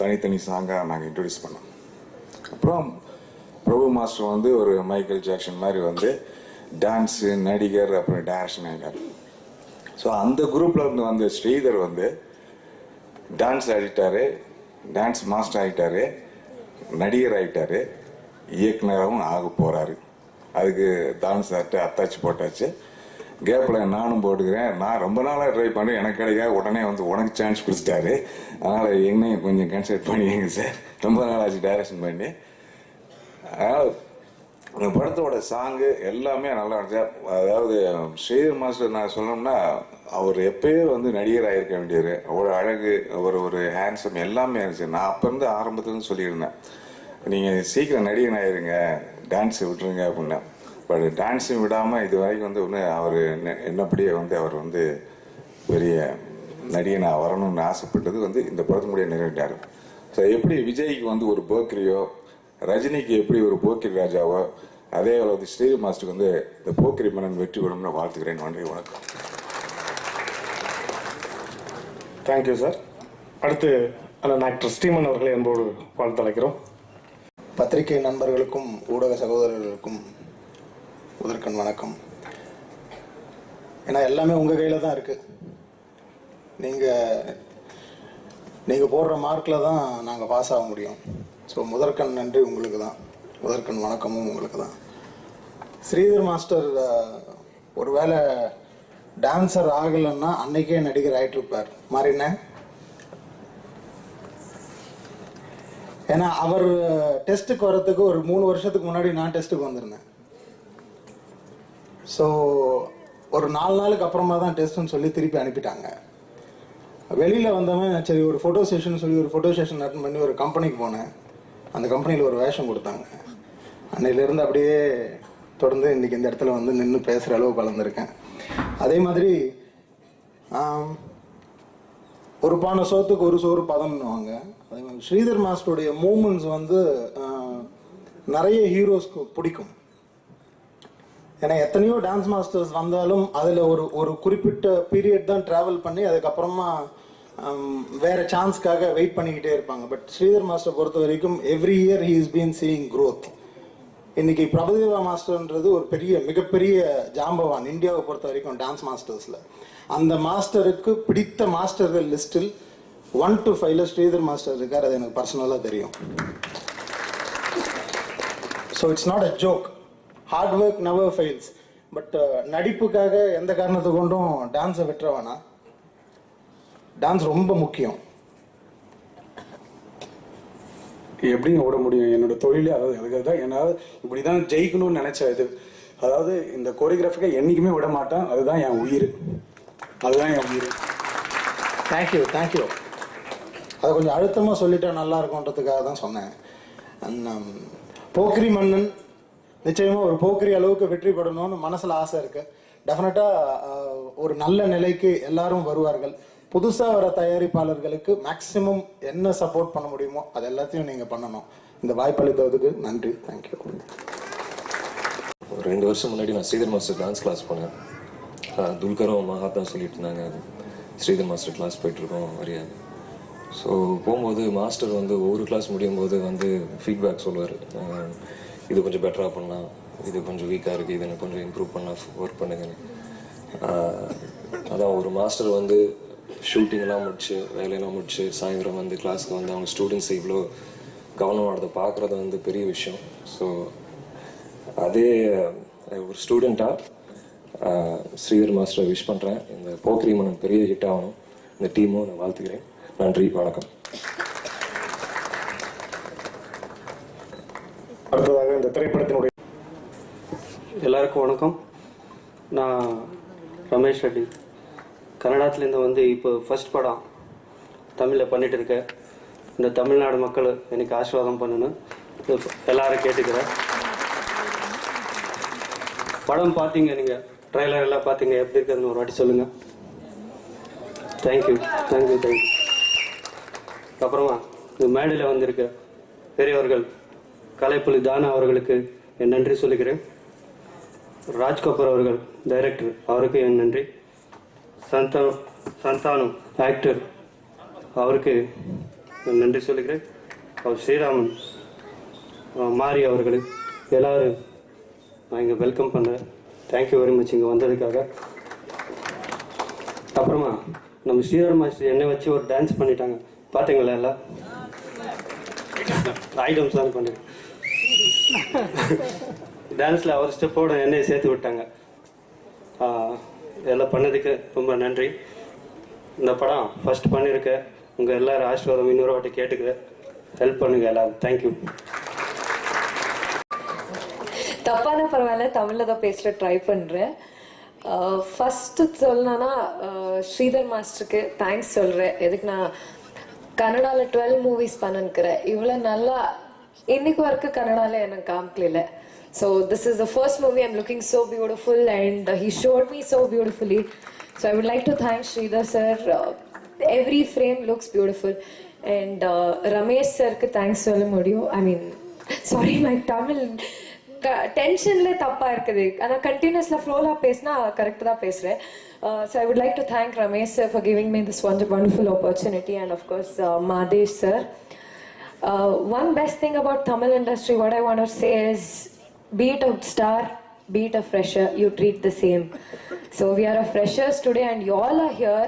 தனித்தனி சாங்காக நாங்கள் இன்ட்ரடியூஸ் பண்ணோம். அப்புறம் பிரபு மாஸ்டர் ஒரு மைக்கேல் ஜாக்சன் மாதிரி டான்ஸு, நடிகர், அப்புறம் டைரக்ஷன் ஆகிட்டார். ஸோ அந்த குரூப்பில் இருந்து ஸ்ரீதர் டான்ஸ் ஆடிட்டாரு, டான்ஸ் மாஸ்டர் ஆகிட்டாரு, நடிகர் ஆகிட்டாரு, இயக்குனராகவும் ஆக போகிறாரு. அதுக்கு டான்ஸ் ஆட்டு அத்தாச்சி போட்டாச்சு. கேப்பில் நானும் போட்டுக்கிறேன். நான் ரொம்ப நாளாக ட்ரை பண்ணுறேன், எனக்கு கிடைக்காது. உடனே உனக்கு சான்ஸ் கொடுத்துட்டாரு. அதனால் என்னையும் கொஞ்சம் கன்சிடர் பண்ணிக்கங்க சார். ரொம்ப நாள் ஆச்சு டைரக்ஷன் பண்ணி. அதனால் இந்த படத்தோட சாங்கு எல்லாமே நல்லா இருந்துச்சு. அதாவது ஸ்ரீதர் மாஸ்டர் நான் சொல்லணும்னா அவர் எப்பயோ நடிகர் ஆகிருக்க வேண்டியவர். அவ்வளோ அழகு, ஒரு ஹேண்ட்ஸம் எல்லாமே இருந்துச்சு. நான் அப்போ ஆரம்பத்துலேருந்து சொல்லியிருந்தேன், நீங்கள் சீக்கிரம் நடிகன் ஆயிருங்க, டான்ஸ் விட்டுருங்க அப்படின்னா. பட் டான்ஸும் விடாமல் இது வரைக்கும் அவர் என்னப்படியே அவர் பெரிய நடிகனாக வரணும்னு ஆசைப்பட்டது இந்த படத்தினுடைய நிறைவேற்றார். ஸோ எப்படி விஜய்க்கு ஒரு போக்கிரியோ, ரஜினிக்கு எப்படி ஒரு போக்கிரி ராஜாவோ, அதே ஸ்ரீதர் மாஸ்டருக்கு இந்த போக்கிரி மன்னன் வெற்றி பெறும்னு வாழ்த்துக்கிறேன். நன்றி, வணக்கம். Thank you sir. அடுத்து அண்ணன் ஆக்டர் ஸ்ரீமன் அவர்களை அன்போடு வாழ்த்தழைக்கிறோம். பத்திரிகை நண்பர்களுக்கும் ஊடக சகோதரர்களுக்கும் முதற்கண் வணக்கம். ஏன்னா எல்லாமே உங்கள் கையில் தான் இருக்குது. நீங்கள் போடுற மார்க்கில் தான் நாங்கள் பாஸ் ஆக முடியும். ஸோ முதற்கண் நன்றி உங்களுக்கு தான், முதற்கண் வணக்கமும் உங்களுக்கு தான். ஸ்ரீதர் மாஸ்டர் ஒருவேளை டான்ஸர் ஆகலைன்னா அன்னைக்கே நடிகர் ஆயிட்டு இருப்பார் மாறின. ஏன்னா அவர் டெஸ்ட்டுக்கு வர்றதுக்கு ஒரு 3 வருஷத்துக்கு முன்னாடி நான் டெஸ்ட்டுக்கு வந்திருந்தேன். ஸோ ஒரு 4 நாளுக்கு அப்புறமா தான் டெஸ்ட்டுன்னு சொல்லி திருப்பி அனுப்பிட்டாங்க. வெளியில் வந்தவன் சரி ஒரு ஃபோட்டோ செஷன் சொல்லி ஒரு ஃபோட்டோ செஷன் அட்டன் பண்ணி ஒரு கம்பெனிக்கு போனேன். அந்த கம்பெனியில் ஒரு வேஷம் கொடுத்தாங்க. அன்னையிலேருந்து அப்படியே தொடர்ந்து இன்றைக்கி இந்த இடத்துல வந்து நின்று பேசுகிற அளவு கலந்துருக்கேன். அதே மாதிரி ஒரு பானை சோத்துக்கு ஒரு சோறு பதம்னுவாங்க. அதே மாதிரி ஸ்ரீதர் மாஸ்டருடைய மூமெண்ட்ஸ் வந்து நிறைய ஹீரோஸ்க்கு பிடிக்கும். ஏன்னா எத்தனையோ டான்ஸ் மாஸ்டர்ஸ் வந்தாலும் அதில் ஒரு குறிப்பிட்ட பீரியட் தான் ட்ராவல் பண்ணி அதுக்கப்புறமா வேற சான்ஸ்க்காக வெயிட் பண்ணிக்கிட்டே இருப்பாங்க. பட் ஸ்ரீதர் மாஸ்டர் பொறுத்த வரைக்கும் every year he is been seeing growth. இன்னைக்கு பிரபுதேவா மாஸ்டர்ன்றது ஒரு மிகப்பெரிய ஜாம்பவான் இந்தியாவை பொறுத்த வரைக்கும் டான்ஸ் மாஸ்டர்ஸில். அந்த மாஸ்டருக்கு பிடித்த மாஸ்டர்கள் லிஸ்டில் 1 to 5 ஸ்ரீதர் மாஸ்டர் இருக்கார். அது எனக்கு பர்சனலாக தெரியும். So it's not a joke. Hard work never fails. But நடிப்புக்காக எந்த காரணத்தை கொண்டும் டான்ஸை விட்டுற வேணாம். டான்ஸ் ரொம்ப முக்கியம். எப்படிங்க ஓட முடியும்? என்னோட தொழிலே அதுக்காக தான் என்னால் இப்படி தான் ஜெயிக்கணும்னு நினச்சேன். இது அதாவது இந்த கோரியோகிராஃபிக்கை என்றைக்குமே விட மாட்டேன். அதுதான் என் உயிர். தேங்க்யூ. அதை கொஞ்சம் அழுத்தமாக சொல்லிட்டா நல்லா இருக்கும்ன்றதுக்காக தான் சொன்னேன். போக்கிரி மன்னன் நிச்சயமாக ஒரு போக்கிரி அளவுக்கு வெற்றி பெறணும்னு மனசில் ஆசை இருக்குது. டெஃபினட்டாக ஒரு நல்ல நிலைக்கு எல்லாரும் வருவார்கள். புதுசாக வர தயாரிப்பாளர்களுக்கு மேக்ஸிமம் என்ன சப்போர்ட் பண்ண முடியுமோ அது எல்லாத்தையும் நீங்கள் பண்ணணும். இந்த வாய்ப்பளித்ததுக்கு நன்றி. தேங்க்யூ. ஒரு 2 வருஷம் முன்னாடி நான் ஸ்ரீதர் மாஸ்டர் டான்ஸ் கிளாஸ் போனேன். துல்கரும் மகாத்தான் சொல்லிட்டு இருந்தாங்க ஸ்ரீதர் மாஸ்டர் கிளாஸ் போயிட்டுருக்கோம் வரையாது. ஸோ போகும்போது மாஸ்டர் வந்து ஒவ்வொரு கிளாஸ் முடியும் போது வந்து ஃபீட்பேக் சொல்லுவார். இது கொஞ்சம் பெட்டராக பண்ணலாம், இது கொஞ்சம் வீக்காக இருக்குது, இது எனக்கு கொஞ்சம் இம்ப்ரூவ் பண்ண ஒர்க் பண்ணுங்கன்னு. அதான் ஒரு மாஸ்டர் வந்து ஷூட்டிங்லாம் முடிச்சு வேலையெல்லாம் முடிச்சு சாயந்தரம் வந்து கிளாஸுக்கு வந்து அவங்க ஸ்டூடெண்ட்ஸ் இவ்வளோ கவனமானதை பார்க்குறது வந்து பெரிய விஷயம். ஸோ அதே ஒரு ஸ்டூடெண்ட்டாக ஸ்ரீதர் மாஸ்டரை விஷ் பண்ணுறேன். இந்த போக்கிரி மன்னன் பெரிய ஹிட் ஆகணும். இந்த டீமும் நான் வாழ்த்துக்கிறேன். நன்றி, வணக்கம். அடுத்ததாக இந்த திரைப்படத்தினுடைய எல்லாருக்கும் வணக்கம். நான் ரமேஷ் ரெட்டி. கன்னடத்துலேருந்து வந்து இப்போ ஃபர்ஸ்ட் படம் தமிழில் பண்ணிட்டு இருக்கேன். இந்த தமிழ்நாடு மக்கள் எனக்கு ஆசீர்வாதம் பண்ணணும் எல்லாரும் கேட்டுக்கிறேன். படம் பார்த்தீங்க, நீங்கள் ட்ரைலர் எல்லாம் பார்த்தீங்க, எப்படி இருக்குதுன்னு ஒரு வாட்டி சொல்லுங்கள். தேங்க்யூ. அப்புறமா இந்த மேடையில் வந்திருக்க பெரியவர்கள் கலைப்புலி தானா அவர்களுக்கு என் நன்றி சொல்லுகிறேன். ராஜ்கபூர் அவர்கள் டைரக்டர், அவருக்கு என் நன்றி. சந்தானு ஆக்டர், அவருக்கு நன்றி சொல்லுகிறேன். அவர் ஸ்ரீராமன் மாரி அவர்களுக்கு எல்லாரும் நான் இங்கே வெல்கம் பண்ணுறேன். தேங்க்யூ வெரி மச் இங்கே வந்ததுக்காக. அப்புறமா நம்ம ஸ்ரீராம் மாஸ்டர் என்னை வச்சு ஒரு டான்ஸ் பண்ணிட்டாங்க, பார்த்தீங்களா? எல்லாம் ஐட்டம்ஸ் தான் பண்ணு டான்ஸில் அவர் ஸ்டெப்போட என்னையை சேர்த்து விட்டாங்க. இதெல்லாம் பண்ணதுக்கு ரொம்ப நன்றி. இந்த படம் ஃபர்ஸ்ட் பண்ணியிருக்கேன். உங்கள் எல்லாரும் ஆசீர்வாதம் இன்னொரு வாட்டி கேட்டுக்கிறேன். ஹெல்ப் பண்ணுங்க எல்லாரும். தேங்க்யூ. தப்பான பரவாயில்ல, தமிழில் தான் பேசுகிற ட்ரை பண்ணுறேன். ஃபஸ்ட்டு சொல்லணும்னா ஸ்ரீதர் மாஸ்டருக்கு தேங்க்ஸ் சொல்கிறேன். எதுக்கு நான் கன்னடாவில் 12 மூவிஸ் பண்ணிருக்கிறேன். இவ்வளோ நல்லா இன்னைக்கு வரைக்கும் கன்னடாவில் எனக்கு காமிக்கல. So this is the first movie I'm looking so beautiful and he showed me so beautifully. So I would like to thank Sridhar sir. Every frame looks beautiful. And Ramesh sir ku thanks solla mudiyum. I mean, sorry my Tamil tensionல தப்பா இருக்குது. ஆனா கண்டினியூஸ்ல ஃப்ளோல பேசினா கரெக்டா தான் பேசுறேன். So I would like to thank Ramesh sir for giving me this wonderful opportunity, and of course Madesh sir. One best thing about Tamil industry, what I want to say is, be it a star, be it a fresher, you treat the same. So we are a freshers today and you all are here.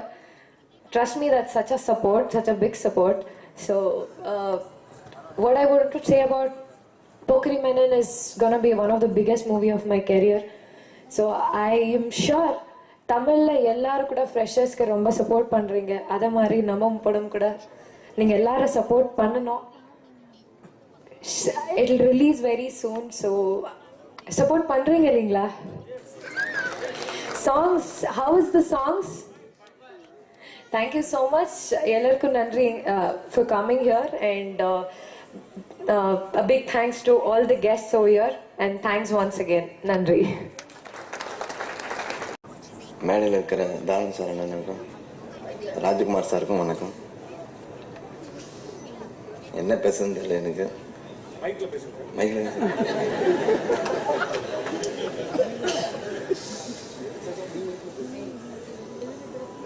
Trust me, that's such a support, such a big support. So what I want to say about Pokri Menon is gonna be one of the biggest movie of my career. So I am sure தமிழில் எல்லாரும் கூட ஃப்ரெஷர்ஸ்க்கு ரொம்ப support பண்ணுறீங்க. அதே மாதிரி நம்ம படம் கூட நீங்கள் எல்லாரும் சப்போர்ட் பண்ணணும். It will release very soon. So support பண்ணுறீங்க இல்லைங்களா? Songs, how is the songs? Thank you so much. Ellarku nandri for coming here, and a big thanks to all the guests over here, and thanks once again. Nandri. மேடையில் இருக்கிற தானு sir அண்ணனுக்கும் ராஜ்குமார் சாருக்கும் வணக்கம். என்ன பேசுன்னு தெரியல எனக்கு. மைக்கில்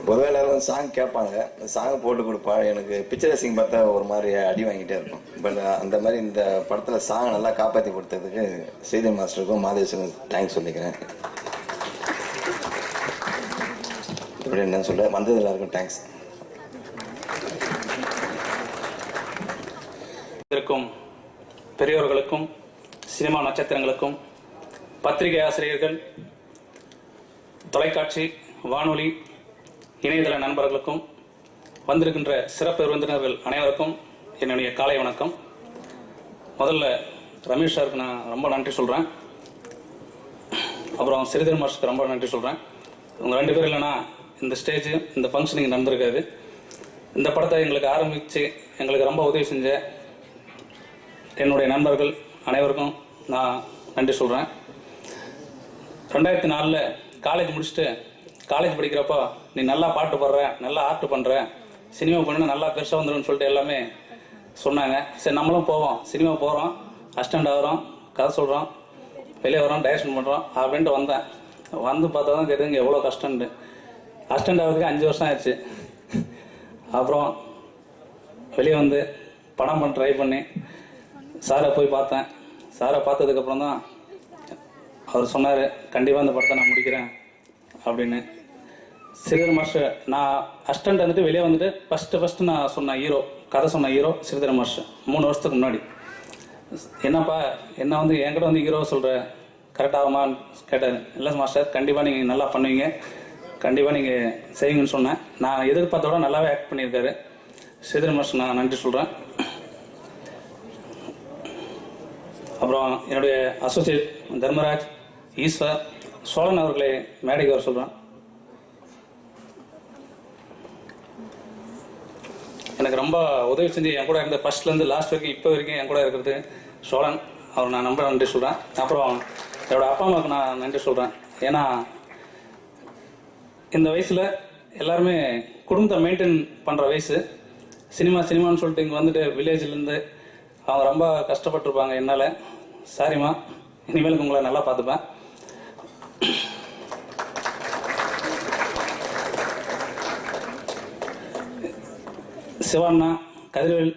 பொதுவாக எல்லாரும் சாங் கேட்பாங்க, சாங் போட்டு கொடுப்பா. எனக்கு பிக்சரைசிங் பார்த்தா ஒரு மாதிரி அடி வாங்கிட்டே இருக்கும். பட் அந்த மாதிரி இந்த படத்தில் சாங் நல்லா காப்பாற்றி கொடுத்ததுக்கு ஸ்ரீதர் மாஸ்டருக்கும் மாதேஷனுக்கும் தேங்க்ஸ் சொல்லிக்கிறேன். இப்படி என்ன சொல்ல வந்தது எல்லாருக்கும் தேங்க்ஸ். இருக்கும் பெரியோர்களுக்கும், சினிமா நட்சத்திரங்களுக்கும், பத்திரிகை ஆசிரியர்கள், தொலைக்காட்சி, வானொலி, இணையதள நண்பர்களுக்கும், வந்திருக்கின்ற சிறப்பு விருந்தினர்கள் அனைவருக்கும் என்னுடைய காலை வணக்கம். முதல்ல ரமேஷ் சாருக்கு நான் ரொம்ப நன்றி சொல்கிறேன். அப்புறம் ஸ்ரீதர் மாஸ்டருக்கு ரொம்ப நன்றி சொல்கிறேன். உங்கள் 2 பேர் இல்லைன்னா இந்த ஸ்டேஜ், இந்த ஃபங்க்ஷனிங் நடந்திருக்காது. இந்த படத்தை எங்களுக்கு ஆரம்பித்து எங்களுக்கு ரொம்ப உதவி செஞ்ச என்னுடைய நண்பர்கள் அனைவருக்கும் நான் நன்றி சொல்கிறேன். 2004 காலேஜ் முடிச்சுட்டு, காலேஜ் படிக்கிறப்போ நீ நல்லா பாட்டு பாடுற, நல்லா ஆர்ட் பண்ணுற, சினிமா பண்ணு, நல்லா பெருசாக வந்துடும்னு சொல்லிட்டு எல்லாமே சொன்னாங்க. சரி நம்மளும் போவோம், சினிமா போகிறோம், அசிஸ்டண்ட் ஆகிறோம், கதை சொல்கிறோம், வெளியே வரோம், டைரக்ஷன் பண்ணுறோம் அப்படின்ட்டு வந்தேன். வந்து பார்த்தா தான் தெரியுதுங்க எவ்வளோ கஷ்டம்னு. அசிஸ்டண்ட் ஆகிறதுக்கு 5 வருஷம் ஆயிடுச்சு. அப்புறம் வெளியே வந்து படம் பண்ண ட்ரை பண்ணி சாரை போய் பார்த்தேன். சாரை பார்த்ததுக்கப்புறம் தான் அவர் சொன்னார், கண்டிப்பாக இந்த படத்தை நான் முடிக்கிறேன் அப்படின்னு. ஸ்ரீதர் மாஸ்டர், நான் அசிஸ்டண்ட் வந்துட்டு வெளியே வந்துட்டு ஃபஸ்ட்டு நான் சொன்ன ஹீரோ, கதை சொன்ன ஹீரோ ஸ்ரீதர் மாஸ்டர் 3 வருஷத்துக்கு முன்னாடி. என்னப்பா என்ன வந்து என்கிட்ட வந்து ஹீரோ சொல்கிற, கரெக்டாகுமான்னு கேட்டார். இல்லை மாஸ்டர், கண்டிப்பாக நீங்கள் நல்லா பண்ணுவீங்க, கண்டிப்பாக நீங்கள் செய்வீங்கன்னு சொன்னேன். நான் எதிர்பார்த்தோட நல்லாவே ஆக்ட் பண்ணியிருக்காரு ஸ்ரீதர் மாஸ்டர், நான் நன்றி சொல்கிறேன். அப்புறம் என்னுடைய அசோசியேட் தர்மராஜ், ஈஸ்வர், சோழன் அவர்களை மேடைக்கு வர சொல்கிறேன். எனக்கு ரொம்ப உதவி செஞ்சு என் கூட இருந்த ஃபர்ஸ்ட்லேருந்து லாஸ்ட் வரைக்கும் இப்போ வரைக்கும் என் கூட இருக்கிறது சோழன், அவர் நான் ரொம்ப நன்றி சொல்கிறேன். அப்புறம் என்னோட அப்பா அம்மாவுக்கு நான் நன்றி சொல்கிறேன். ஏன்னா இந்த வயசில் எல்லாருமே குடும்பத்தை மெயின்டைன் பண்ணுற வயசு. சினிமான்னு சொல்லிட்டு இங்கே வந்துட்டு வில்லேஜ்லேருந்து அவங்க ரொம்ப கஷ்டப்பட்டுருப்பாங்க என்னால். சாரிம்மா, இனிமேலுக்கு உங்களை நல்லா பார்த்துப்பேன். சிவாண்ணா, கதிர்வேல்,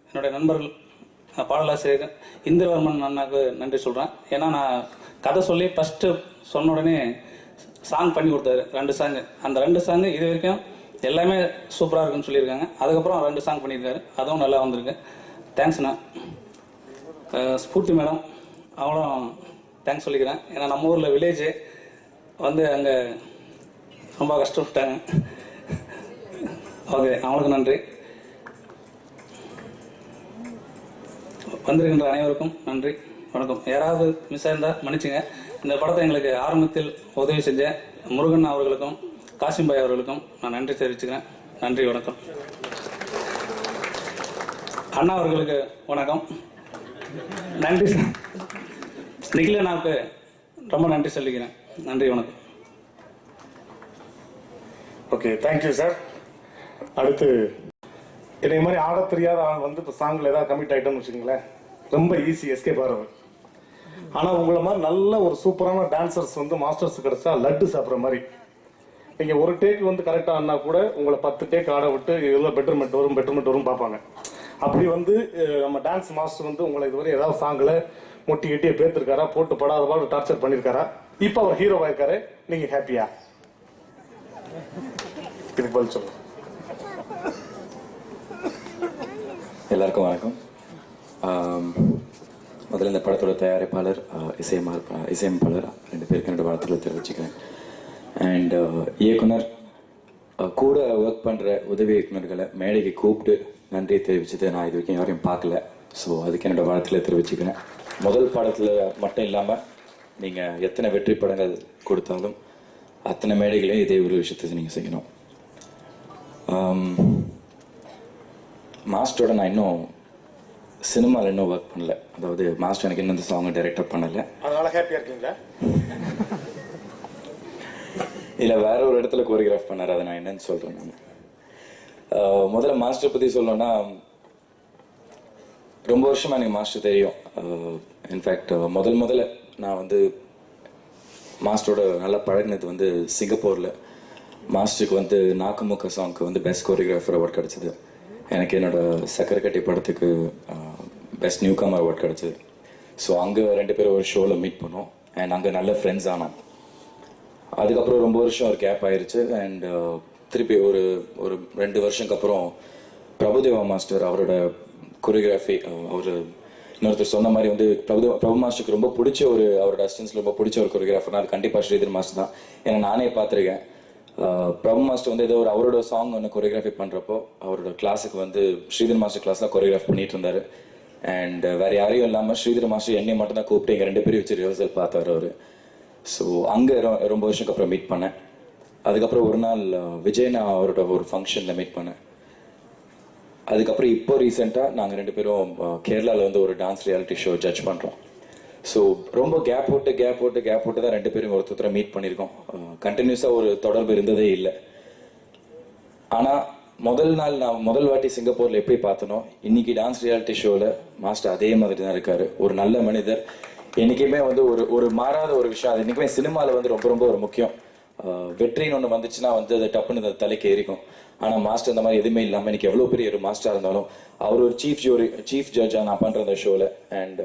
என்னுடைய நண்பர்கள், பாடலாசிரியர் இந்திரவர்மன் அண்ணாவுக்கு நன்றி சொல்கிறேன். ஏன்னா நான் கதை சொல்லி ஃபஸ்ட்டு சொன்ன உடனே சாங் பண்ணி கொடுத்தாரு, 2 சாங்கு. அந்த 2 சாங்கு இது வரைக்கும் எல்லாமே சூப்பராக இருக்குன்னு சொல்லியிருக்காங்க. அதுக்கப்புறம் 2 சாங் பண்ணியிருக்காரு, அதுவும் நல்லா வந்திருக்கு. தேங்க்ஸ்ண்ணா. ஸ்பூர்த்தி மேடம், அவங்களும் தேங்க்ஸ் சொல்லிக்கிறேன். ஏன்னா நம்ம ஊரில் வில்லேஜு வந்து அங்கே ரொம்ப கஷ்டப்பட்டாங்க. ஓகே, அவங்களுக்கு நன்றி. வந்திருக்கின்ற அனைவருக்கும் நன்றி, வணக்கம். யாராவது மிஸ் ஆயிருந்தால் மன்னிச்சுங்க. இந்த படத்தை எங்களுக்கு ஆரம்பத்தில் உதவி செஞ்ச முருகன் அவர்களுக்கும் காசிம்பாய் அவர்களுக்கும் நான் நன்றி தெரிவிச்சுக்கிறேன். நன்றி, வணக்கம். அண்ணா அவர்களுக்கு வணக்கம், நன்றி. நிகில் அண்ணாவுக்கு ரொம்ப நன்றி சொல்லிக்கிறேன். நன்றி, வணக்கம். Okay, thank you sir. அடுத்து என்னை மாதிரி ஆட தெரியாத ஆள் வந்து இப்போ சாங்கில் ஏதாவது கமிட் ஆகிட்டோம்னு வச்சுக்கோங்களேன், ரொம்ப ஈஸி எஸ்கேப் ஆகிறவர். ஆனால் உங்களை மாதிரி நல்ல ஒரு சூப்பரான டான்சர்ஸ் வந்து மாஸ்டர்ஸ் கிடைச்சா லட்டு சாப்பிட்ற மாதிரி. நீங்கள் ஒரு டேக் வந்து கரெக்டாக ஆனா கூட உங்களை 10 டேக் ஆட விட்டு இதில் பெட்டர்மெண்ட் வரும் பார்ப்பாங்க. அப்படி வந்து நம்ம டான்ஸ் மாஸ்டர் வந்து உங்களை இதுவரை ஏதாவது சாங்கில் முட்டி கட்டியை பேர்த்திருக்காரா, போட்டு படாத பாடு டார்ச்சர் பண்ணியிருக்காரா? இப்போ அவர் ஹீரோவாக இருக்காரு, நீங்கள் ஹாப்பியா? இதுக்கு பதில் சொல்லுங்க. எல்லாருக்கும் வணக்கம். முதல்ல இந்த படத்தோட தயாரிப்பாளர் இசையமைப்பாளர் 2 பேருக்கு என்னோட வாழ்த்துக்களை தெரிவிச்சுக்கிறேன். அண்ட் இயக்குனர் கூட ஒர்க் பண்ணுற உதவி இயக்குனர்களை மேடைக்கு கூப்பிட்டு நன்றி தெரிவிச்சது நான் இது வரைக்கும் யாரையும் பார்க்கல. ஸோ அதுக்கு என்னோட வாழ்த்துக்களை தெரிவிச்சுக்கிறேன். முதல் படத்தில் மட்டும் இல்லாமல் நீங்கள் எத்தனை வெற்றி படங்கள் கொடுத்தாலும் அத்தனை மேடைகளையும் இதே ஒரு விஷயத்தை நீங்கள் செய்யணும். மாஸ்டரோட நான் இன்னும் சினிமாவில் இன்னும் ஒர்க் பண்ணல. அதாவது மாஸ்டர் எனக்கு இன்னும் இந்த சாங்கை டைரக்டர் பண்ணலை. அதனால ஹாப்பியாக இருக்கீங்களா? இல்லை, வேற ஒரு இடத்துல கோரியோகிராஃப் பண்ணார். அதை நான் என்னன்னு சொல்கிறேன். நான் முதல்ல மாஸ்டர் பற்றி சொல்லணும்னா, ரொம்ப வருஷமாக எனக்கு மாஸ்டர் தெரியும். இன்ஃபேக்ட் முதல்ல நான் வந்து மாஸ்டரோட நல்லா பழகினது வந்து சிங்கப்பூரில். மாஸ்டருக்கு வந்து நாக்குமுக்க சாங்க்கு வந்து பெஸ்ட் கோரியோகிராஃபர் அவார்ட் கிடச்சிது. எனக்கு என்னோட சக்கரக்கட்டி படத்துக்கு பெஸ்ட் நியூ கமர் அவார்ட் கிடச்சிது. ஸோ அங்கே 2 பேரும் ஒரு ஷோவில் மீட் பண்ணோம். அண்ட் அங்கே நல்ல ஃப்ரெண்ட்ஸ் ஆனோம். அதுக்கப்புறம் ரொம்ப வருஷம் ஒரு கேப் ஆயிடுச்சு. அண்ட் திருப்பி ஒரு 2 வருஷத்துக்கு அப்புறம் பிரபுதேவா மாஸ்டர் அவரோட கொரியோகிராஃபி, அவர் இன்னொருத்தர் சொன்ன மாதிரி வந்து பிரபு மாஸ்டருக்கு ரொம்ப பிடிச்ச அவரோட அசிஸ்டன்ஸில் ரொம்ப பிடிச்ச ஒரு கொரியோகிராஃபர்னா அது கண்டிப்பாக ஸ்ரீதர் மாஸ்டர் தான். ஏன்னா நானே பார்த்துருக்கேன். பிரபு மாஸ்டர் வந்து ஏதோ அவரோட சாங் ஒன்று கொரியோகிராஃபி பண்ணுறப்போ அவரோட கிளாஸுக்கு வந்து ஸ்ரீதர் மாஸ்டர் கிளாஸில் கொரியோகிராஃப் பண்ணிட்டு இருந்தார். அண்ட் வேறு யாரையும் இல்லாமல் ஸ்ரீதர் மாஸ்டர் என்னை மட்டும் தான் கூப்பிட்டு எங்கள் 2 பேரும் வச்சு ரிஹர்சல் பார்த்தார் அவர். ஸோ அங்கே ரொம்ப வருஷத்துக்கு அப்புறம் மீட் பண்ணேன். அதுக்கப்புறம் ஒரு நாள் விஜய் நான் அவரோட ஒரு ஃபங்க்ஷனில் மீட் பண்ணேன். அதுக்கப்புறம் இப்போ ரீசெண்டாக நாங்கள் 2 பேரும் கேரளாவில் வந்து ஒரு டான்ஸ் ரியாலிட்டி ஷோ ஜட்ஜ் பண்ணுறோம். ஸோ ரொம்ப கேப் போட்டு தான் 2 பேரும் ஒருத்தரை மீட் பண்ணியிருக்கோம். கண்டினியூஸாக ஒரு தொடர்பு இருந்ததே இல்லை. ஆனால் முதல் வாட்டி சிங்கப்பூரில் எப்படி பார்த்தனோ, இன்னைக்கு டான்ஸ் ரியாலிட்டி ஷோவில் மாஸ்டர் அதே மாதிரி தான் இருக்காரு. ஒரு நல்ல மனிதர். என்றைக்குமே வந்து ஒரு மாறாத ஒரு விஷயம். அது என்றைக்குமே சினிமாவில் வந்து ரொம்ப ஒரு முக்கியம். வெற்றின்னு ஒன்று வந்துச்சுன்னா வந்து அது டப்புன்னு அது தலைக்கு ஏறிக்கும். ஆனால் மாஸ்டர் இந்த மாதிரி எதுவுமே இல்லாமல் இன்னைக்கு எவ்வளோ பெரிய ஒரு மாஸ்டராக இருந்தாலும் அவர் ஒரு சீஃப் ஜட்ஜாக நான் பண்ணுற அந்த ஷோவில். அண்ட்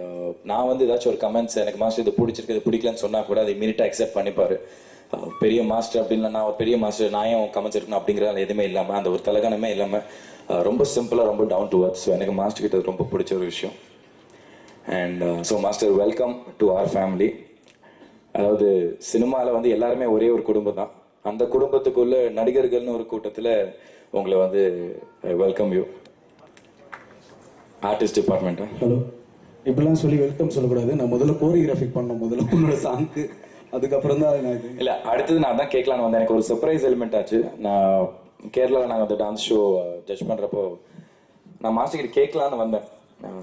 நான் வந்து ஏதாச்சும் ஒரு கமெண்ட்ஸ் எனக்கு மாஸ்டர் இது பிடிச்சிருக்கு இது பிடிக்கலன்னு சொன்னால் கூட அதை இமீடியட்டாக அக்செப்ட் பண்ணிப்பார். பெரிய மாஸ்டர் அப்படின்னு நான் ஒரு பெரிய மாஸ்டர் நான் ஏன் கமெண்ட்ஸ் இருக்கணும் அப்படிங்கிறத எதுவுமே இல்லாமல் அந்த ஒரு தலகணமே இல்லாமல் ரொம்ப சிம்பிளாக ரொம்ப டவுன் டு அர்த். ஸோ எனக்கு மாஸ்டர் கிட்ட ரொம்ப பிடிச்ச ஒரு விஷயம். And so master welcome to our family. அதாவது சினிமாவில் வந்து எல்லாருமே ஒரே ஒரு குடும்பம் தான். அந்த குடும்பத்துக்குள்ள நடிகர்கள்னு ஒரு கூட்டத்தில் உங்களை வந்து வெல்கம் யூ. ஆர்டிஸ்ட் டிபார்ட்மெண்ட்டா? ஹலோ, இப்படிலாம் சொல்லி வெல்கம் சொல்லக்கூடாது. நான் முதல்ல கோரியோகிராஃபிக் பண்ணோம் உன்னோட சாங்க்கு. அதுக்கப்புறம் தான் நான் இது இல்லை, அடுத்தது நான் தான் கேட்கலான்னு வந்தேன். எனக்கு ஒரு சர்ப்ரைஸ் எலிமெண்ட் ஆச்சு. நான் கேரளாவில் நாங்கள் அந்த டான்ஸ் ஷோ ஜட்ஜ் பண்ணுறப்போ நான் மாஸ்டர் கிட்ட கேட்கலான்னு வந்தேன்.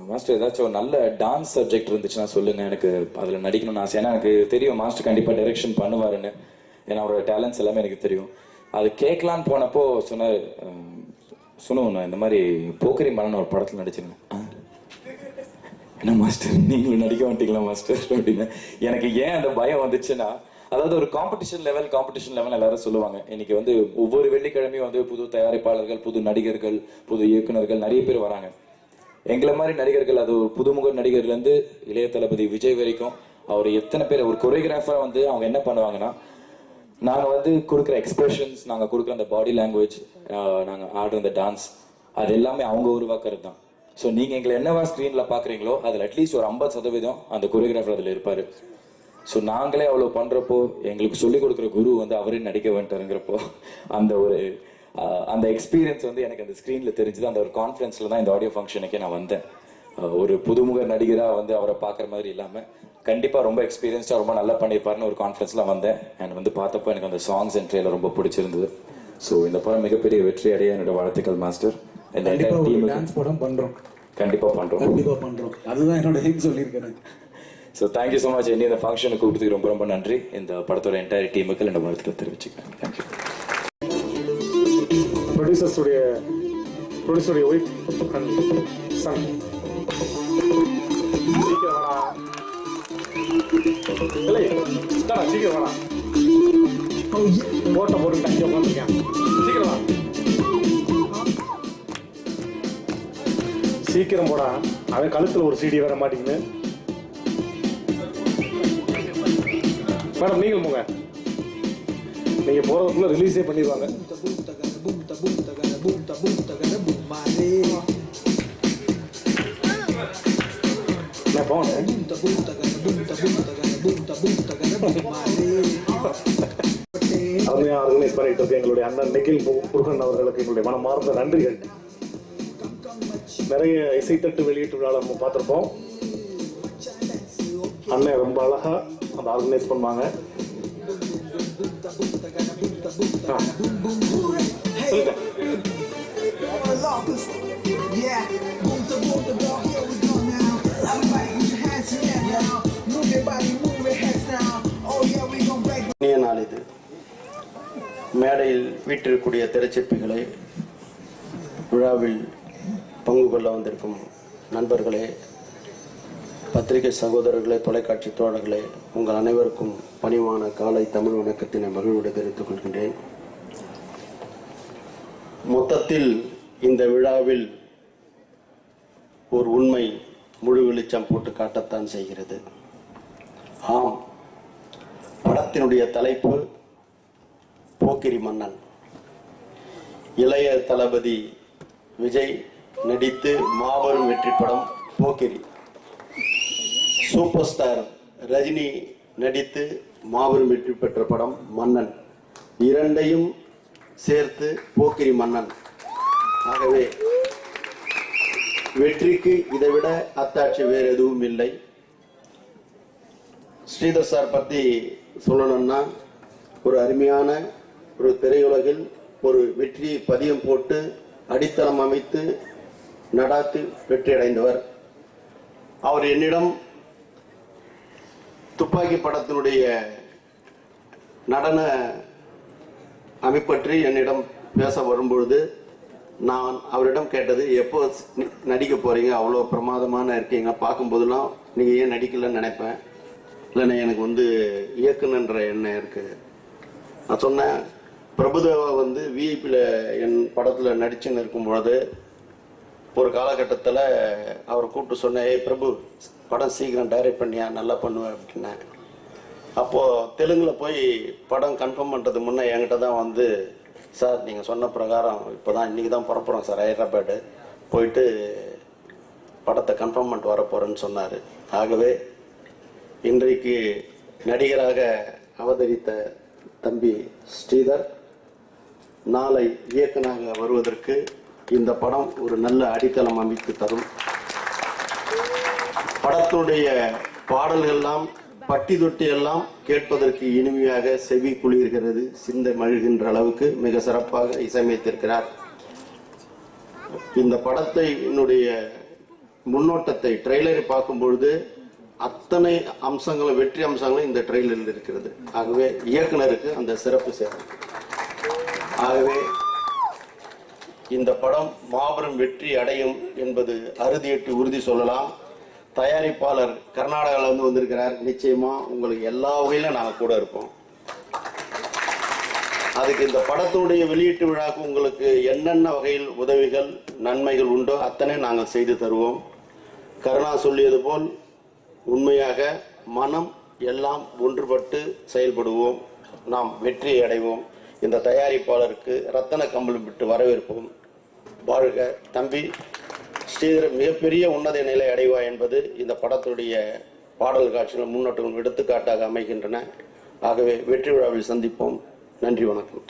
மாஸ்டர் ஏதாச்சும் ஒரு நல்ல டான்ஸ் சப்ஜெக்ட் இருந்துச்சுன்னா சொல்லுங்கள், எனக்கு அதில் நடிக்கணும்னு ஆசை. ஏன்னா எனக்கு தெரியும் மாஸ்டர் கண்டிப்பாக டைரக்ஷன் பண்ணுவாருன்னு. ஏன்னா அவரோட டேலண்ட்ஸ் எல்லாமே எனக்கு தெரியும். அது கேட்கலான்னு போனப்போ சொன்னார், நான் இந்த மாதிரி போக்கரி மலன் ஒரு படத்தில் நடிச்சிருந்தேன். என்ன மாஸ்டர் நீங்களும் நடிக்க மாட்டீங்களா மாஸ்டர் அப்படின்னு. எனக்கு ஏன் அந்த பயம் வந்துச்சுன்னா, அதாவது ஒரு காம்படிஷன் லெவல் எல்லாரும் சொல்லுவாங்க. இன்னைக்கு வந்து ஒவ்வொரு வெள்ளிக்கிழமையும் வந்து புது தயாரிப்பாளர்கள், புது நடிகர்கள், புது இயக்குநர்கள் நிறைய பேர் வராங்க. எங்களை மாதிரி நடிகர்கள், அது ஒரு புதுமுக நடிகர்லேருந்து இளைய தளபதி விஜய் வரைக்கும் அவர் எத்தனை பேர் ஒரு கொரியோகிராஃபராக வந்து அவங்க என்ன பண்ணுவாங்கன்னா, நாங்கள் வந்து கொடுக்குற எக்ஸ்பிரஷன்ஸ், நாங்கள் கொடுக்குற அந்த பாடி லாங்குவேஜ், நாங்கள் ஆடுற அந்த டான்ஸ், அது எல்லாமே அவங்க உருவாக்குறது தான். ஸோ நீங்கள் எங்களை என்னவா ஸ்க்ரீனில் பார்க்குறீங்களோ அதில் அட்லீஸ்ட் ஒரு 50% அந்த கொரியோகிராஃபர் அதில் இருப்பார். ஸோ நாங்களே அவ்வளோ பண்ணுறப்போ எங்களுக்கு சொல்லிக் கொடுக்குற குரு வந்து அவரே நடிக்க வேண்டாருங்கிறப்போ அந்த எக்ஸ்பீரியன்ஸ் வந்து எனக்கு அந்த ஸ்க்ரீனில் தெரிஞ்சுது. அந்த ஒரு கான்ஃபிடன்ஸில் தான் இந்த ஆடியோ ஃபங்க்ஷனுக்கே நான் வந்தேன். ஒரு புதுமுக நடிகராக வந்து அவரை பார்க்குற மாதிரி இல்லாமல் கண்டிப்பாக ரொம்ப எக்ஸ்பீரியன்ஸ்டாக ரொம்ப நல்லா பண்ணியிருப்பாருன்னு ஒரு கான்ஃபிடன்ஸ்லாம் வந்தேன். அண்ட் வந்து பார்த்தப்போ எனக்கு அந்த சாங்ஸ் அண்ட் ட்ரெயிலர் ரொம்ப பிடிச்சிருந்தது. ஸோ இந்த படம் மிகப்பெரிய வெற்றி அடைய என்னோட வாழ்த்துக்கள் மாஸ்டர். டான்ஸ் படம் பண்ணுறோம், கண்டிப்பாக பண்ணுறோம். அதுதான் என்னோட எய்ம் சொல்லியிருக்கிறேன். So thank you so much. என்னை இந்த ஃபங்க்ஷனுக்கு கூப்பிட்டதுக்கு ரொம்ப நன்றி. இந்த படத்தோட என்டையர் டீமுக்கு என்னோட வாழ்த்துக்கள் தெரிவிச்சுக்கிறேன். தேங்க்யூ. ப்ரொடியூசருடைய ஒய்ஃப் அண்ட் சன். சீக்கிரம் வாடா. இல்லை சீக்கிரம் வாடா. ஓட்ட போட்டு தங்கி உட்காந்துருக்கேன். சீக்கிரம் வா. சீக்கிரம் போடா. அவன் கழுத்தில் ஒரு சிடி வர மாட்டேங்குது. மேடம் நீங்கள் போங்க. நீங்கள் போகிறதுக்குள்ள ரிலீஸே பண்ணிடுவாங்க. நான் போனேன். அண்ணன் நிகில் முருகன் அவர்களுக்கு எங்களுடைய மனமார்ந்த நன்றிகள். நிறைய இசைத்தட்டு வெளியீட்டு விழா நம்ம பார்த்துருப்போம். அண்ணன் ரொம்ப அழகா அந்த ஆர்கனைஸ் பண்ணுவாங்க. நாள் இது மேடையில் வீட்டிற்குரிய திரைச்சிற்பிகளை, விழாவில் பங்கு கொள்ள வந்திருக்கும் நண்பர்களே, பத்திரிகை சகோதரர்களே, தொலைக்காட்சி தோழர்களே, உங்கள் அனைவருக்கும் பணிவான காலை தமிழ் வணக்கத்தினை மகிழ்வுடன் தெரிவித்துக் கொள்கின்றேன். மொத்தத்தில் இந்த விழாவில் ஒரு உண்மை முழு வெளிச்சம் போட்டு காட்டத்தான் செய்கிறது. ஆம், படத்தினுடைய தலைப்பு போக்கிரி மன்னன். இளைய தளபதி விஜய் நடித்து மாபெரும் வெற்றி படம் போக்கிரி. சூப்பர் ஸ்டார் ரஜினி நடித்து மாபெரும் வெற்றி பெற்ற படம் மன்னன். இரண்டையும் சேர்த்து போக்கிரி மன்னன். ஆகவே வெற்றிக்கு இதைவிட அத்தாட்சி வேறு எதுவும் இல்லை. ஸ்ரீதர் சார் பற்றி சொல்லணும்னா, ஒரு அருமையான ஒரு திரையுலகில் ஒரு வெற்றியை பதியம் போட்டு அடித்தளம் அமைத்து நடாத்தி வெற்றி அடைந்தவர். அவர் என்னிடம் துப்பாக்கி படத்தினுடைய நடன அமைப்பற்றி என்னிடம் பேச வரும்பொழுது நான் அவரிடம் கேட்டது, எப்போ நடிக்க போறீங்க, அவ்வளோ பிரமாதமான இருக்கீங்க, பார்க்கும்போதெல்லாம் நீங்கள் ஏன் நடிக்கலன்னு நினைப்பேன். இல்லைண்ணே, எனக்கு இயக்குனன்ற எண்ணம் இருக்கு. நான் சொன்னேன், பிரபுதேவா விஐபியில் என் படத்தில் நடிச்சுன்னு இருக்கும் பொழுது ஒரு காலகட்டத்தில் அவரை கூப்பிட்டு சொன்னேன், ஏய் பிரபு, படம் சீக்கிரம் டைரக்ட் பண்ணியா, நல்லா பண்ணுவேன் அப்படின்னேன். அப்போது தெலுங்கில் போய் படம் கன்ஃபார்ம் பண்ணுறது முன்னே என்கிட்ட தான் சார் நீங்கள் சொன்ன பிரகாரம் இப்போ தான் இன்றைக்கி தான் புறப்புறோம் சார், ஹைதராபாடு போயிட்டு படத்தை கன்ஃபார்ம் பண்ணிட்டு வர போகிறேன்னு சொன்னார். ஆகவே இன்றைக்கு நடிகராக அவதரித்த தம்பி ஸ்ரீதர் நாளை இயக்குனராக வருவதற்கு இந்த படம் ஒரு நல்ல அடித்தளம் அமைத்து தரும். படத்தினுடைய பாடல்கள்லாம் பட்டி தொட்டி எல்லாம் கேட்பதற்கு இனிமையாக செவி குளிர்கிறது, சிந்தை மகிழ்கின்ற அளவுக்கு மிக சிறப்பாக இசையமைத்திருக்கிறார். இந்த படத்தை என்னுடைய முன்னோட்டத்தை ட்ரெய்லரை பார்க்கும் பொழுது அத்தனை அம்சங்களும் வெற்றி அம்சங்களும் இந்த ட்ரெய்லரில் இருக்கிறது. ஆகவே இயக்குனருக்கு அந்த சிறப்பு சேரும். ஆகவே இந்த படம் மாபெரும் வெற்றி அடையும் என்பது அறுதியிட்டு உறுதி சொல்லலாம். தயாரிப்பாளர் கர்நாடகாவில் வந்திருக்கிறார். நிச்சயமா உங்களுக்கு எல்லா வகையிலும் நாங்கள் கூட இருப்போம். அதுக்கு இந்த படத்தினுடைய வெளியீட்டு விழாக்கு உங்களுக்கு என்னென்ன வகையில் உதவிகள் நன்மைகள் உண்டோ அத்தனை நாங்கள் செய்து தருவோம். கருணா சொல்லியது போல் உண்மையாக மனம் எல்லாம் ஒன்றுபட்டு செயல்படுவோம், நாம் வெற்றியை அடைவோம். இந்த தயாரிப்பாளருக்கு ரத்தன கம்பளம் விட்டு வரவேற்போம். வாழ்க தம்பி ஸ்ரீதர், மிகப்பெரிய உன்னத நிலை அடைவாய் என்பது இந்த படத்துடைய பாடல் காட்சிகள் முன்னோட்டங்கள் எடுத்துக்காட்டாக அமைகின்றன. ஆகவே வெற்றி விழாவில் சந்திப்போம். நன்றி, வணக்கம்.